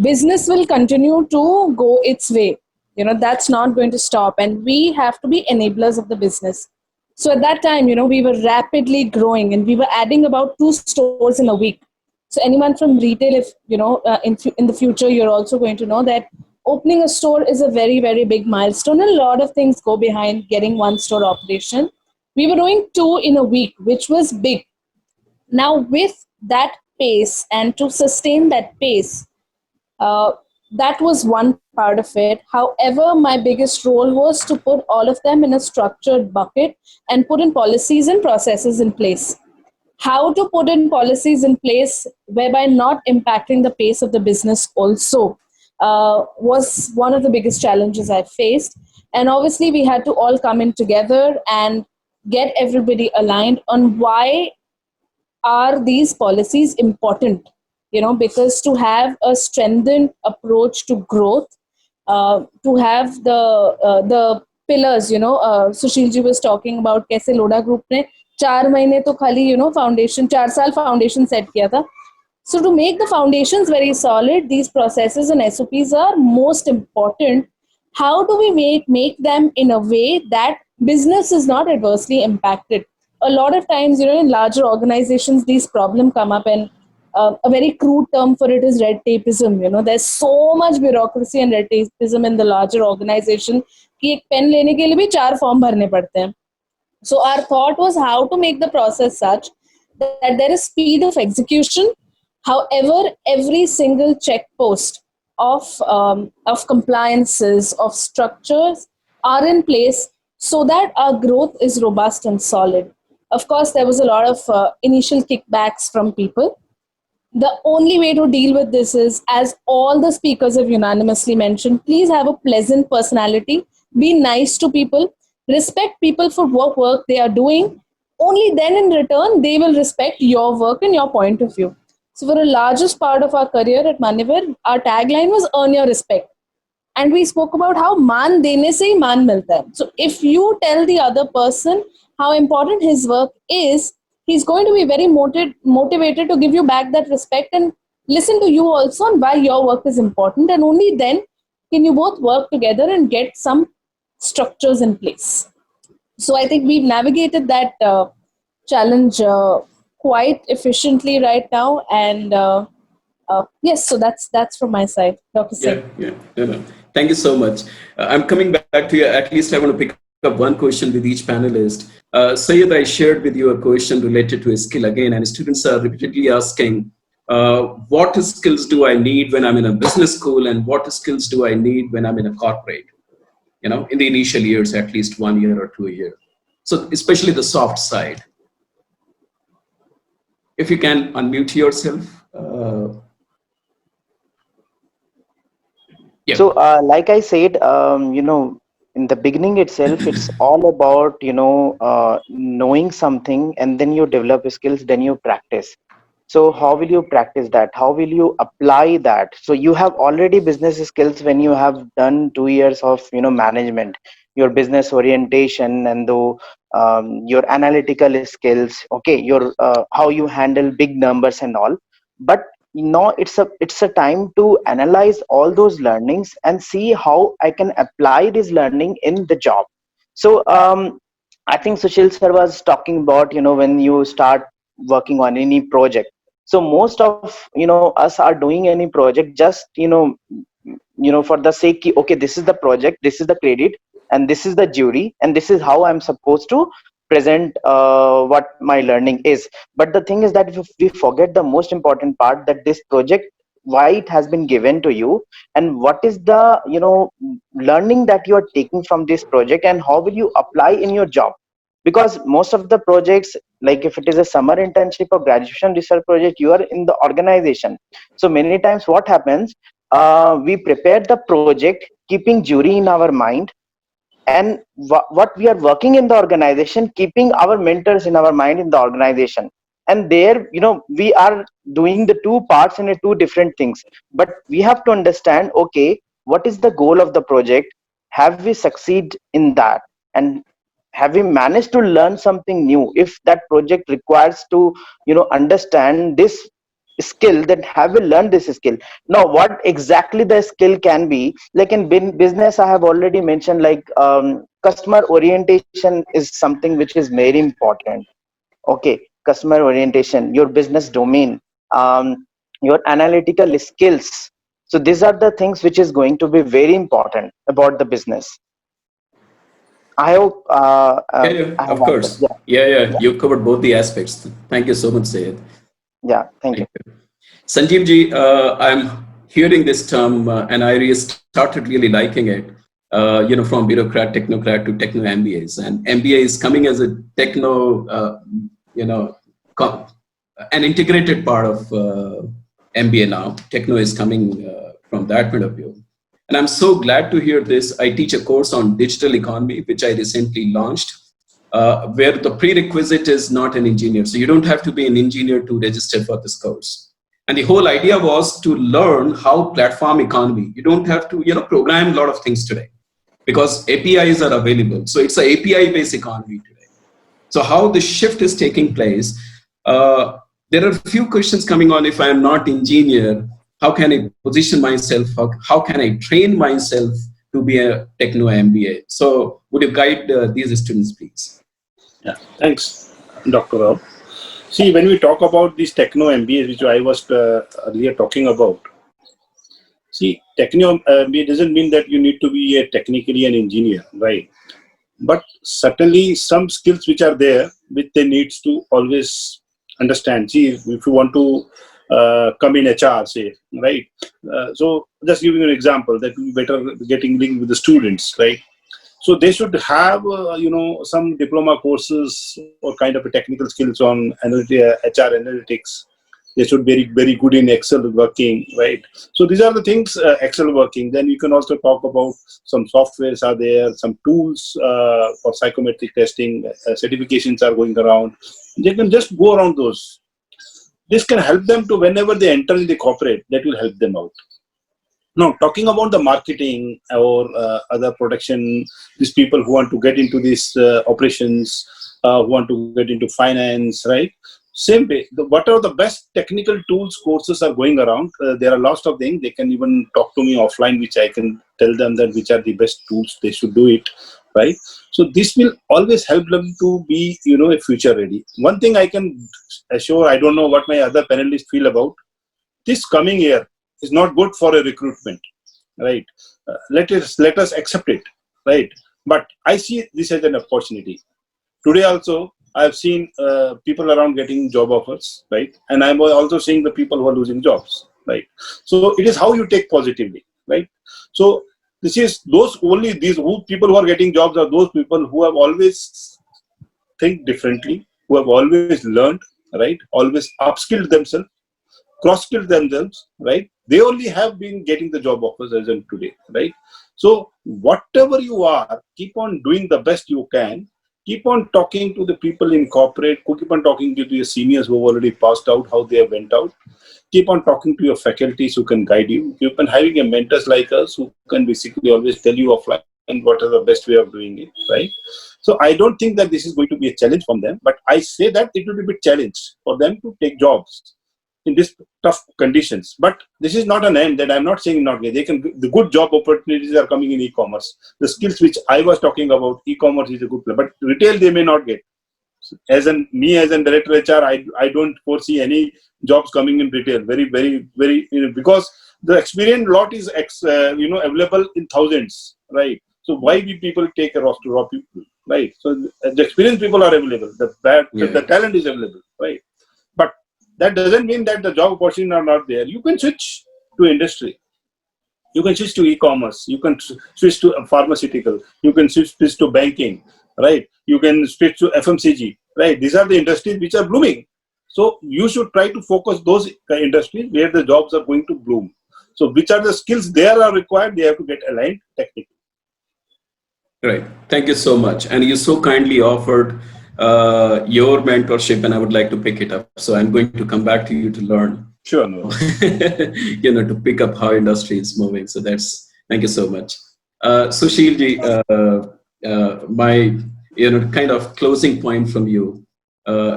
[SPEAKER 3] business will continue to go its way. That's not going to stop. And we have to be enablers of the business. So at that time, we were rapidly growing and we were adding about 2 stores in a week. So anyone from retail, if, in the future, you're also going to know that opening a store is a very, very big milestone. A lot of things go behind getting 1 store operation. We were doing 2 in a week, which was big. Now, with that pace and to sustain that pace, that was one part of it. However, my biggest role was to put all of them in a structured bucket and put in policies and processes in place. How to put in policies in place whereby not impacting the pace of the business also was one of the biggest challenges I faced. And obviously, we had to all come in together and get everybody aligned on why are these policies important. Because to have a strengthened approach to growth, to have the pillars, Sushil ji was talking about kaise Loda group ne 4 mahine to khali, foundation 4 saal foundation set kiya tha. So to make the foundations very solid, these processes and SOPs are most important. How do we make them in a way that business is not adversely impacted? A lot of times, in larger organizations, these problems come up, and a very crude term for it is red tapeism. There's so much bureaucracy and red tapeism in the larger organization कि एक pen लेने के लिए भी 4 form भरने पड़ते हैं. So our thought was how to make the process such that there is speed of execution. However, every single check post of compliances, of structures are in place so that our growth is robust and solid. Of course, there was a lot of initial kickbacks from people. The only way to deal with this is, as all the speakers have unanimously mentioned, please have a pleasant personality, be nice to people, respect people for what work they are doing. Only then in return, they will respect your work and your point of view. So for the largest part of our career at Manyavar, our tagline was earn your respect. And we spoke about how मान देने से ही मान मिलता है. So if you tell the other person how important his work is, he's going to be very motivated to give you back that respect and listen to you also on why your work is important. And only then can you both work together and get some structures in place. So I think we've navigated that challenge quite efficiently right now. And yes, so that's from my side, Dr. Singh.
[SPEAKER 2] Yeah. No. Thank you so much. I'm coming back to you. At least I want to pick up one question with each panelist. Syed, I shared with you a question related to a skill again, and students are repeatedly asking, what skills do I need when I'm in a business school, and what skills do I need when I'm in a corporate? In the initial years, at least 1 year or 2 years. So especially the soft side. If you can unmute yourself. Yeah.
[SPEAKER 4] So, like I said, in the beginning itself, it's all about, knowing something, and then you develop skills, then you practice. So how will you practice that? How will you apply that? So you have already business skills when you have done 2 years of, management, your business orientation, and your analytical skills, okay, your how you handle big numbers and all. But it's a time to analyze all those learnings and see how I can apply this learning in the job. So I think Sushil sir was talking about, when you start working on any project. So most of, us are doing any project just, for the sake, okay, this is the project, this is the credit, and this is the jury, and this is how I'm supposed to present what my learning is. But the thing is that if we forget the most important part, that this project, why it has been given to you, and what is the, learning that you are taking from this project, and how will you apply in your job. Because most of the projects, like if it is a summer internship or graduation research project, you are in the organization. So many times what happens, we prepare the project keeping jury in our mind, and what we are working in the organization, keeping our mentors in our mind in the organization. And there, we are doing the two parts in a two different things. But we have to understand, okay, what is the goal of the project? Have we succeed in that? And have we managed to learn something new? If that project requires to, understand this skill, then have we learned this skill? Now what exactly the skill can be, like in business, I have already mentioned, like customer orientation is something which is very important. Okay, customer orientation, your business domain, your analytical skills. So these are the things which is going to be very important about the business. I hope
[SPEAKER 2] Yeah, yeah,
[SPEAKER 4] I have
[SPEAKER 2] of
[SPEAKER 4] answered.
[SPEAKER 2] course.
[SPEAKER 4] Yeah.
[SPEAKER 2] Yeah, yeah,
[SPEAKER 4] Yeah.
[SPEAKER 2] you covered both the aspects. Thank you so much, Sayed.
[SPEAKER 4] Yeah, thank you.
[SPEAKER 2] Thank you. Sanjeev ji, I'm hearing this term and I started really liking it. From bureaucrat, technocrat to techno MBAs, and MBA is coming as a techno, you know, co- an integrated part of MBA now. Techno is coming from that point of view, and I'm so glad to hear this. I teach a course on digital economy, which I recently launched, where the prerequisite is not an engineer, so you don't have to be an engineer to register for this course. And the whole idea was to learn how platform economy. You don't have to, program a lot of things today because APIs are available. So it's an API-based economy today. So how the shift is taking place, there are a few questions coming on. If I am not engineer, how can I position myself? How can I train myself to be a techno MBA? So would you guide these students, please?
[SPEAKER 5] Yeah, thanks, Dr. Rao. See, when we talk about these techno MBAs, which I was earlier talking about, see, techno MBA doesn't mean that you need to be a technically an engineer, right? But certainly some skills which are there, which they needs to always understand. See, if you want to come in HR, say, right? So just giving an example, that will be better getting linked with the students, right? So they should have, some diploma courses or kind of a technical skills on HR analytics. They should be very, very good in Excel working, right? So these are the things, Excel working. Then you can also talk about some softwares are there, some tools for psychometric testing, certifications are going around. They can just go around those. This can help them to, whenever they enter in the corporate, that will help them out. Now, talking about the marketing or other production, these people who want to get into these operations, who want to get into finance, right? Same way, what are the best technical tools courses are going around? There are lots of things. They can even talk to me offline, which I can tell them that which are the best tools they should do it, right? So this will always help them to be, a future ready. One thing I can assure, I don't know what my other panelists feel about this coming year is not good for a recruitment, right? Let us accept it, right? But I see this as an opportunity. Today also, I've seen people around getting job offers, right? And I'm also seeing the people who are losing jobs, right? So it is how you take positively, right? So this is these people who are getting jobs are those people who have always think differently, who have always learned, right? Always upskilled themselves, cross-skilled themselves, right? They only have been getting the job offers as of today, right? So whatever you are, keep on doing the best you can. Keep on talking to the people in corporate. Keep on talking to your seniors who have already passed out, how they have went out. Keep on talking to your faculties who can guide you. Keep on having a mentors like us who can basically always tell you offline what are the best way of doing it, right? So I don't think that this is going to be a challenge from them, but I say that it will be a bit challenge for them to take jobs. in this tough conditions. But this is not an end that I'm not saying not. They can, the good job opportunities are coming in e-commerce. The skills which I was talking about, e-commerce is a good play, but retail they may not get. As an director HR, I don't foresee any jobs coming in retail. Very, because the experienced lot is available in thousands, right? So why we people take a roster raw people, right? So the experienced people are available. The talent is available, right? But that doesn't mean that the job opportunities are not there. You can switch to industry. You can switch to e-commerce. You can switch to pharmaceutical. You can switch to banking, right? You can switch to FMCG, right? These are the industries which are blooming. So you should try to focus those industries where the jobs are going to bloom. So which are the skills there are required? They have to get aligned technically.
[SPEAKER 2] Right. Thank you so much. And you so kindly offered your mentorship, and I would like to pick it up. So I'm going to come back to you to learn.
[SPEAKER 5] Sure. No.
[SPEAKER 2] To pick up how industry is moving. So thank you so much. Sushil ji, my kind of closing point from you.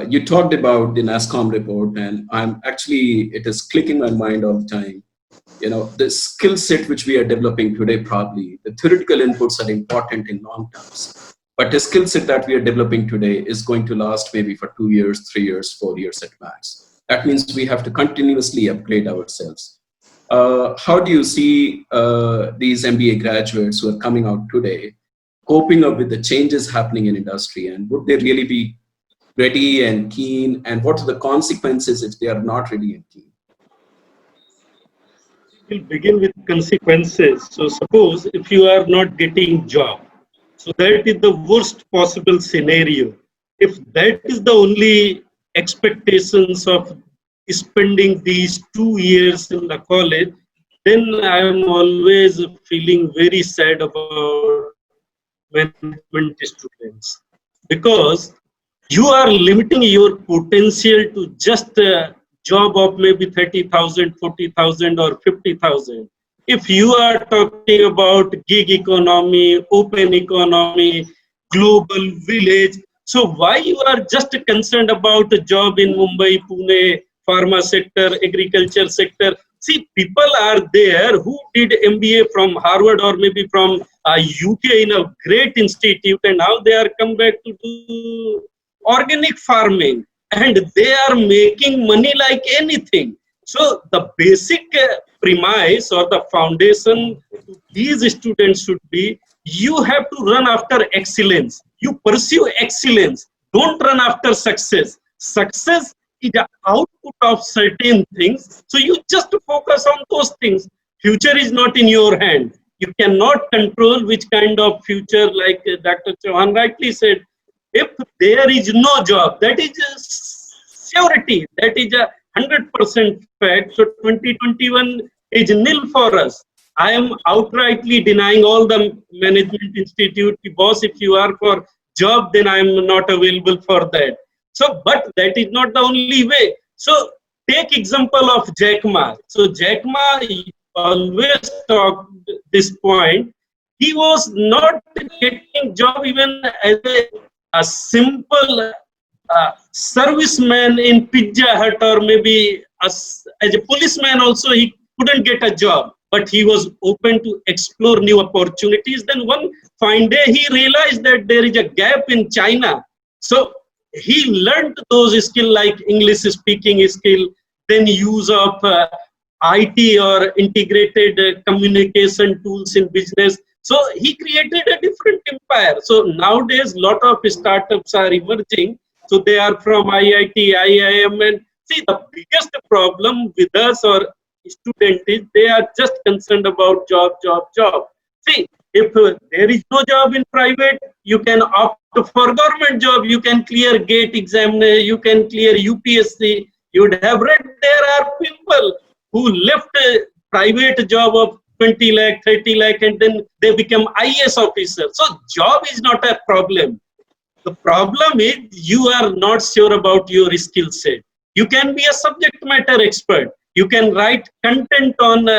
[SPEAKER 2] You talked about the NASSCOM report, and it is clicking my mind all the time. The skill set which we are developing today, probably the theoretical inputs are important in long terms, but the skill set that we are developing today is going to last maybe for 2 years, 3 years, 4 years at max. That means we have to continuously upgrade ourselves. How do you see these MBA graduates who are coming out today coping up with the changes happening in industry, and would they really be ready and keen, and what are the consequences if they are not ready and keen?
[SPEAKER 6] We'll begin with consequences. So suppose if you are not getting job, so that is the worst possible scenario. If that is the only expectations of spending these 2 years in the college, then I am always feeling very sad about management students, because you are limiting your potential to just a job of maybe 30,000, 40,000 or 50,000. If you are talking about gig economy, open economy, global village, so why you are just concerned about a job in Mumbai, Pune, pharma sector, agriculture sector? See, people are there who did MBA from Harvard or maybe from UK in a great institute, and now they are come back to do organic farming, and they are making money like anything. So the basic premise or the foundation to these students should be, you have to run after excellence. You pursue excellence. Don't run after success. Success is the output of certain things. So you just focus on those things. Future is not in your hand. You cannot control which kind of future, like Dr. Chauhan rightly said. If there is no job, that is a surety. That is a 100% fact. So 2021 is nil for us. I am outrightly denying all the management institute. Boss, if you are for job, then I am not available for that. So, but that is not the only way. So take example of Jack Ma. So Jack Ma always talked this point. He was not getting job even as a simple serviceman in Pizza Hut, or maybe as a policeman also, he couldn't get a job, but he was open to explore new opportunities. Then one fine day he realized that there is a gap in China. So he learned those skills like English speaking skill, then use of IT or integrated communication tools in business. So he created a different empire. So nowadays, lot of startups are emerging. So they are from IIT, IIM, and see, the biggest problem with us or student is they are just concerned about job. See, if there is no job in private, you can opt for government job. You can clear GATE exam, you can clear UPSC. You would have read there are people who left a private job of 20 lakh, 30 lakh, and then they become IAS officer. So job is not a problem. The problem is you are not sure about your skill set. You can be a subject matter expert. You can write content on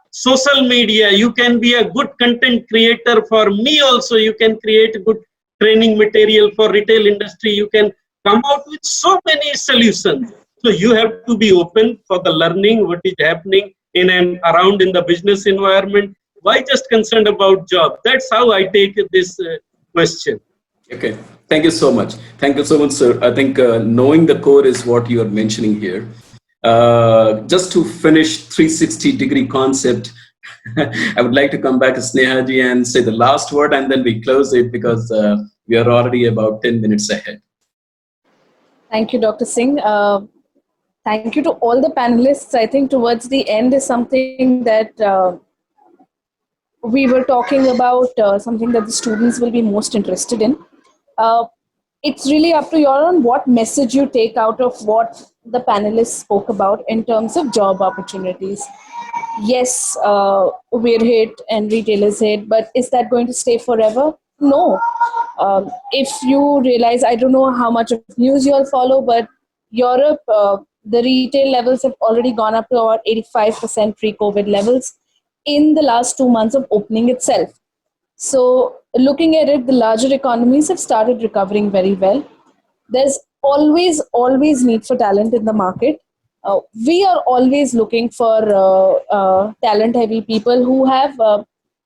[SPEAKER 6] social media. You can be a good content creator. For me also, you can create good training material for retail industry. You can come out with so many solutions. So you have to be open for the learning, what is happening in and around in the business environment. Why just concerned about job? That's how I take this question.
[SPEAKER 2] Okay, thank you so much. Thank you so much, sir. I think knowing the core is what you are mentioning here. Just to finish 360-degree concept, I would like to come back to Sneha ji and say the last word, and then we close it because we are already about 10 minutes ahead.
[SPEAKER 3] Thank you, Dr. Singh. Thank you to all the panelists. I think towards the end is something that we were talking about, something that the students will be most interested in. Uh, it's really up to your own what message you take out of what the panelists spoke about in terms of job opportunities. Yes, we're hit and retailers hit, but is that going to stay forever? No. If you realize, I don't know how much of news you all follow, but Europe, the retail levels have already gone up to about 85% pre-COVID levels in the last 2 months of opening itself. So looking at it, the larger economies have started recovering very well. There's always need for talent in the market. We are always looking for talent heavy people who have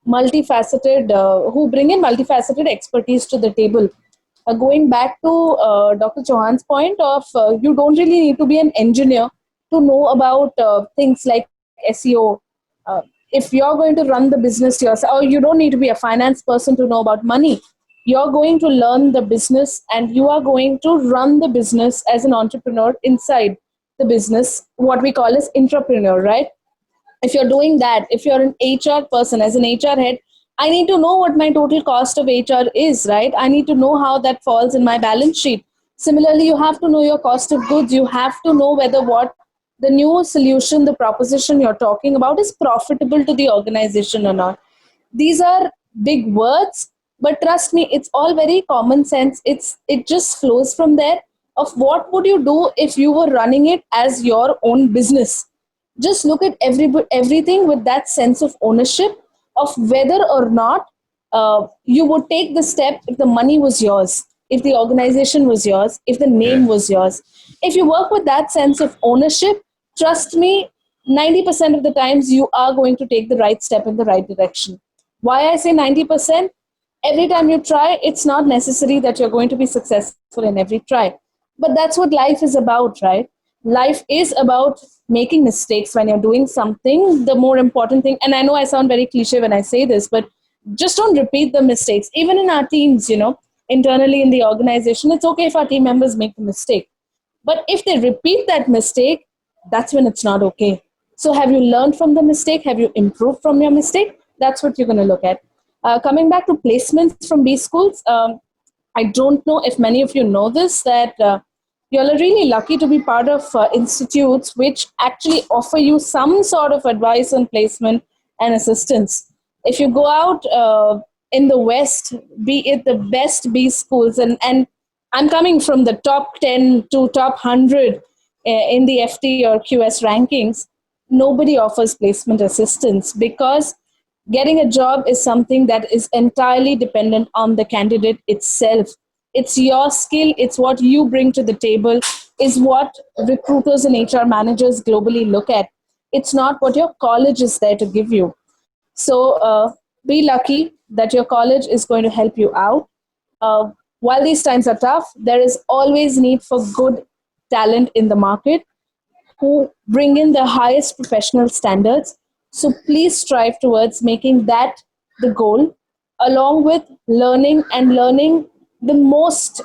[SPEAKER 3] multifaceted, who bring in multifaceted expertise to the table. Going back to Dr. Chauhan's point of you don't really need to be an engineer to know about things like SEO. If you're going to run the business yourself, or you don't need to be a finance person to know about money. You're going to learn the business and you are going to run the business as an entrepreneur inside the business, what we call as intrapreneur, right? If you're doing that, if you're an HR person, as an HR head, I need to know what my total cost of HR is, right? I need to know how that falls in my balance sheet. Similarly, you have to know your cost of goods. You have to know whether what the new solution, the proposition you're talking about is profitable to the organization or not. These are big words, but trust me, it's all very common sense. It just flows from there of what would you do if you were running it as your own business. Just look at everything with that sense of ownership of whether or not you would take the step if the money was yours, if the organization was yours, if the name was yours. If you work with that sense of ownership, trust me, 90% of the times you are going to take the right step in the right direction. Why I say 90%? Every time you try, it's not necessary that you're going to be successful in every try. But that's what life is about, right? Life is about making mistakes when you're doing something. The more important thing, and I know I sound very cliche when I say this, but just don't repeat the mistakes. Even in our teams, internally in the organization, it's okay if our team members make a mistake. But if they repeat that mistake, that's when it's not okay. So have you learned from the mistake? Have you improved from your mistake? That's what you're going to look at. Coming back to placements from B schools, I don't know if many of you know this, that you're really lucky to be part of institutes which actually offer you some sort of advice on placement and assistance. If you go out in the West, be it the best B schools, and I'm coming from the top 10 to top 100 in the FT or QS rankings, nobody offers placement assistance because getting a job is something that is entirely dependent on the candidate itself. It's your skill, it's what you bring to the table, is what recruiters and HR managers globally look at. It's not what your college is there to give you. So be lucky that your college is going to help you out. While these times are tough, there is always need for good talent in the market who bring in the highest professional standards. So please strive towards making that the goal, along with learning the most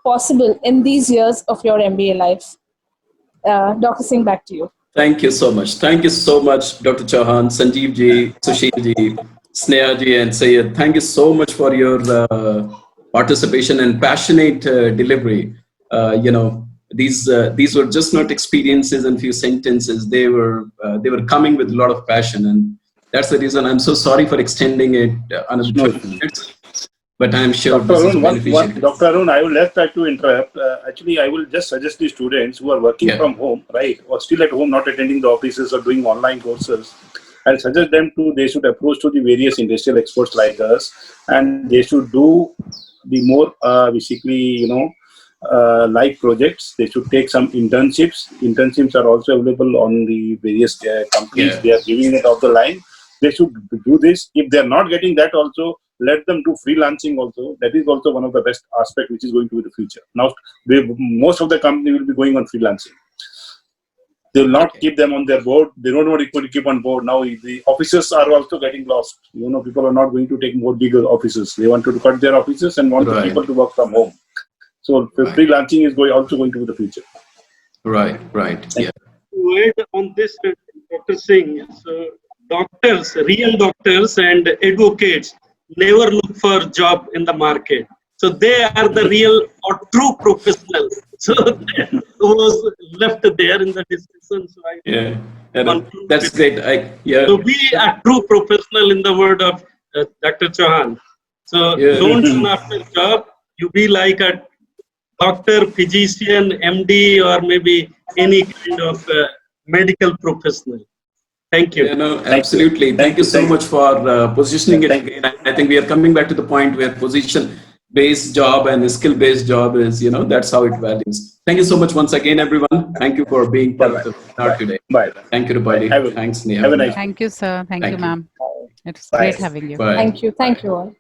[SPEAKER 3] possible in these years of your MBA life. Dr. Singh, back to you.
[SPEAKER 2] Thank you so much. Thank you so much, Dr. Chauhan, Sanjeev ji, Sushil ji, Sneha ji, and Syed. Thank you so much for your participation and passionate delivery. These were just not experiences and few sentences. They were coming with a lot of passion, and that's the reason I'm so sorry for extending it another 20 minutes. But I'm sure
[SPEAKER 5] Dr. Arun, Dr. Arun, I will just try to interrupt. Actually, I will just suggest the students who are working from home, right, or still at home, not attending the offices or doing online courses, I'll suggest them they should approach to the various industrial experts like us, and they should do the more, live projects. They should take some internships. Internships are also available on the various companies.
[SPEAKER 2] Yeah.
[SPEAKER 5] They are giving it off the line. They should do this. If they are not getting that also, let them do freelancing also. That is also one of the best aspects which is going to be the future. Now, most of the company will be going on freelancing. They will not keep them on their board. They don't want to keep on board. Now the offices are also getting lost. People are not going to take more bigger offices. They want to cut their offices and want the people to work from home. So freelancing is also going to be the future.
[SPEAKER 2] Right. Yeah.
[SPEAKER 6] To add on this, Dr. Singh, so doctors, real doctors and advocates never look for job in the market. So they are the real or true professionals. So that was left there in the discussion. So
[SPEAKER 2] That's great.
[SPEAKER 6] So be a true professional in the word of Dr. Chauhan. So don't run after job. You be like a doctor, physician, MD, or maybe any kind of medical professional. Thank you.
[SPEAKER 2] Absolutely. Thank you so much for positioning it again. I think we are coming back to the point where position-based job and skill-based job is, that's how it values. Thank you so much once again, everyone. Thank you for being part of the webinar today.
[SPEAKER 5] Bye.
[SPEAKER 2] Thank you, Tripathi. Thanks, Sneha.
[SPEAKER 5] Have a nice day.
[SPEAKER 1] Thank you, sir. Thank you, ma'am. It's
[SPEAKER 5] Bye.
[SPEAKER 1] great having you.
[SPEAKER 2] Bye.
[SPEAKER 3] Thank you. Thank you all.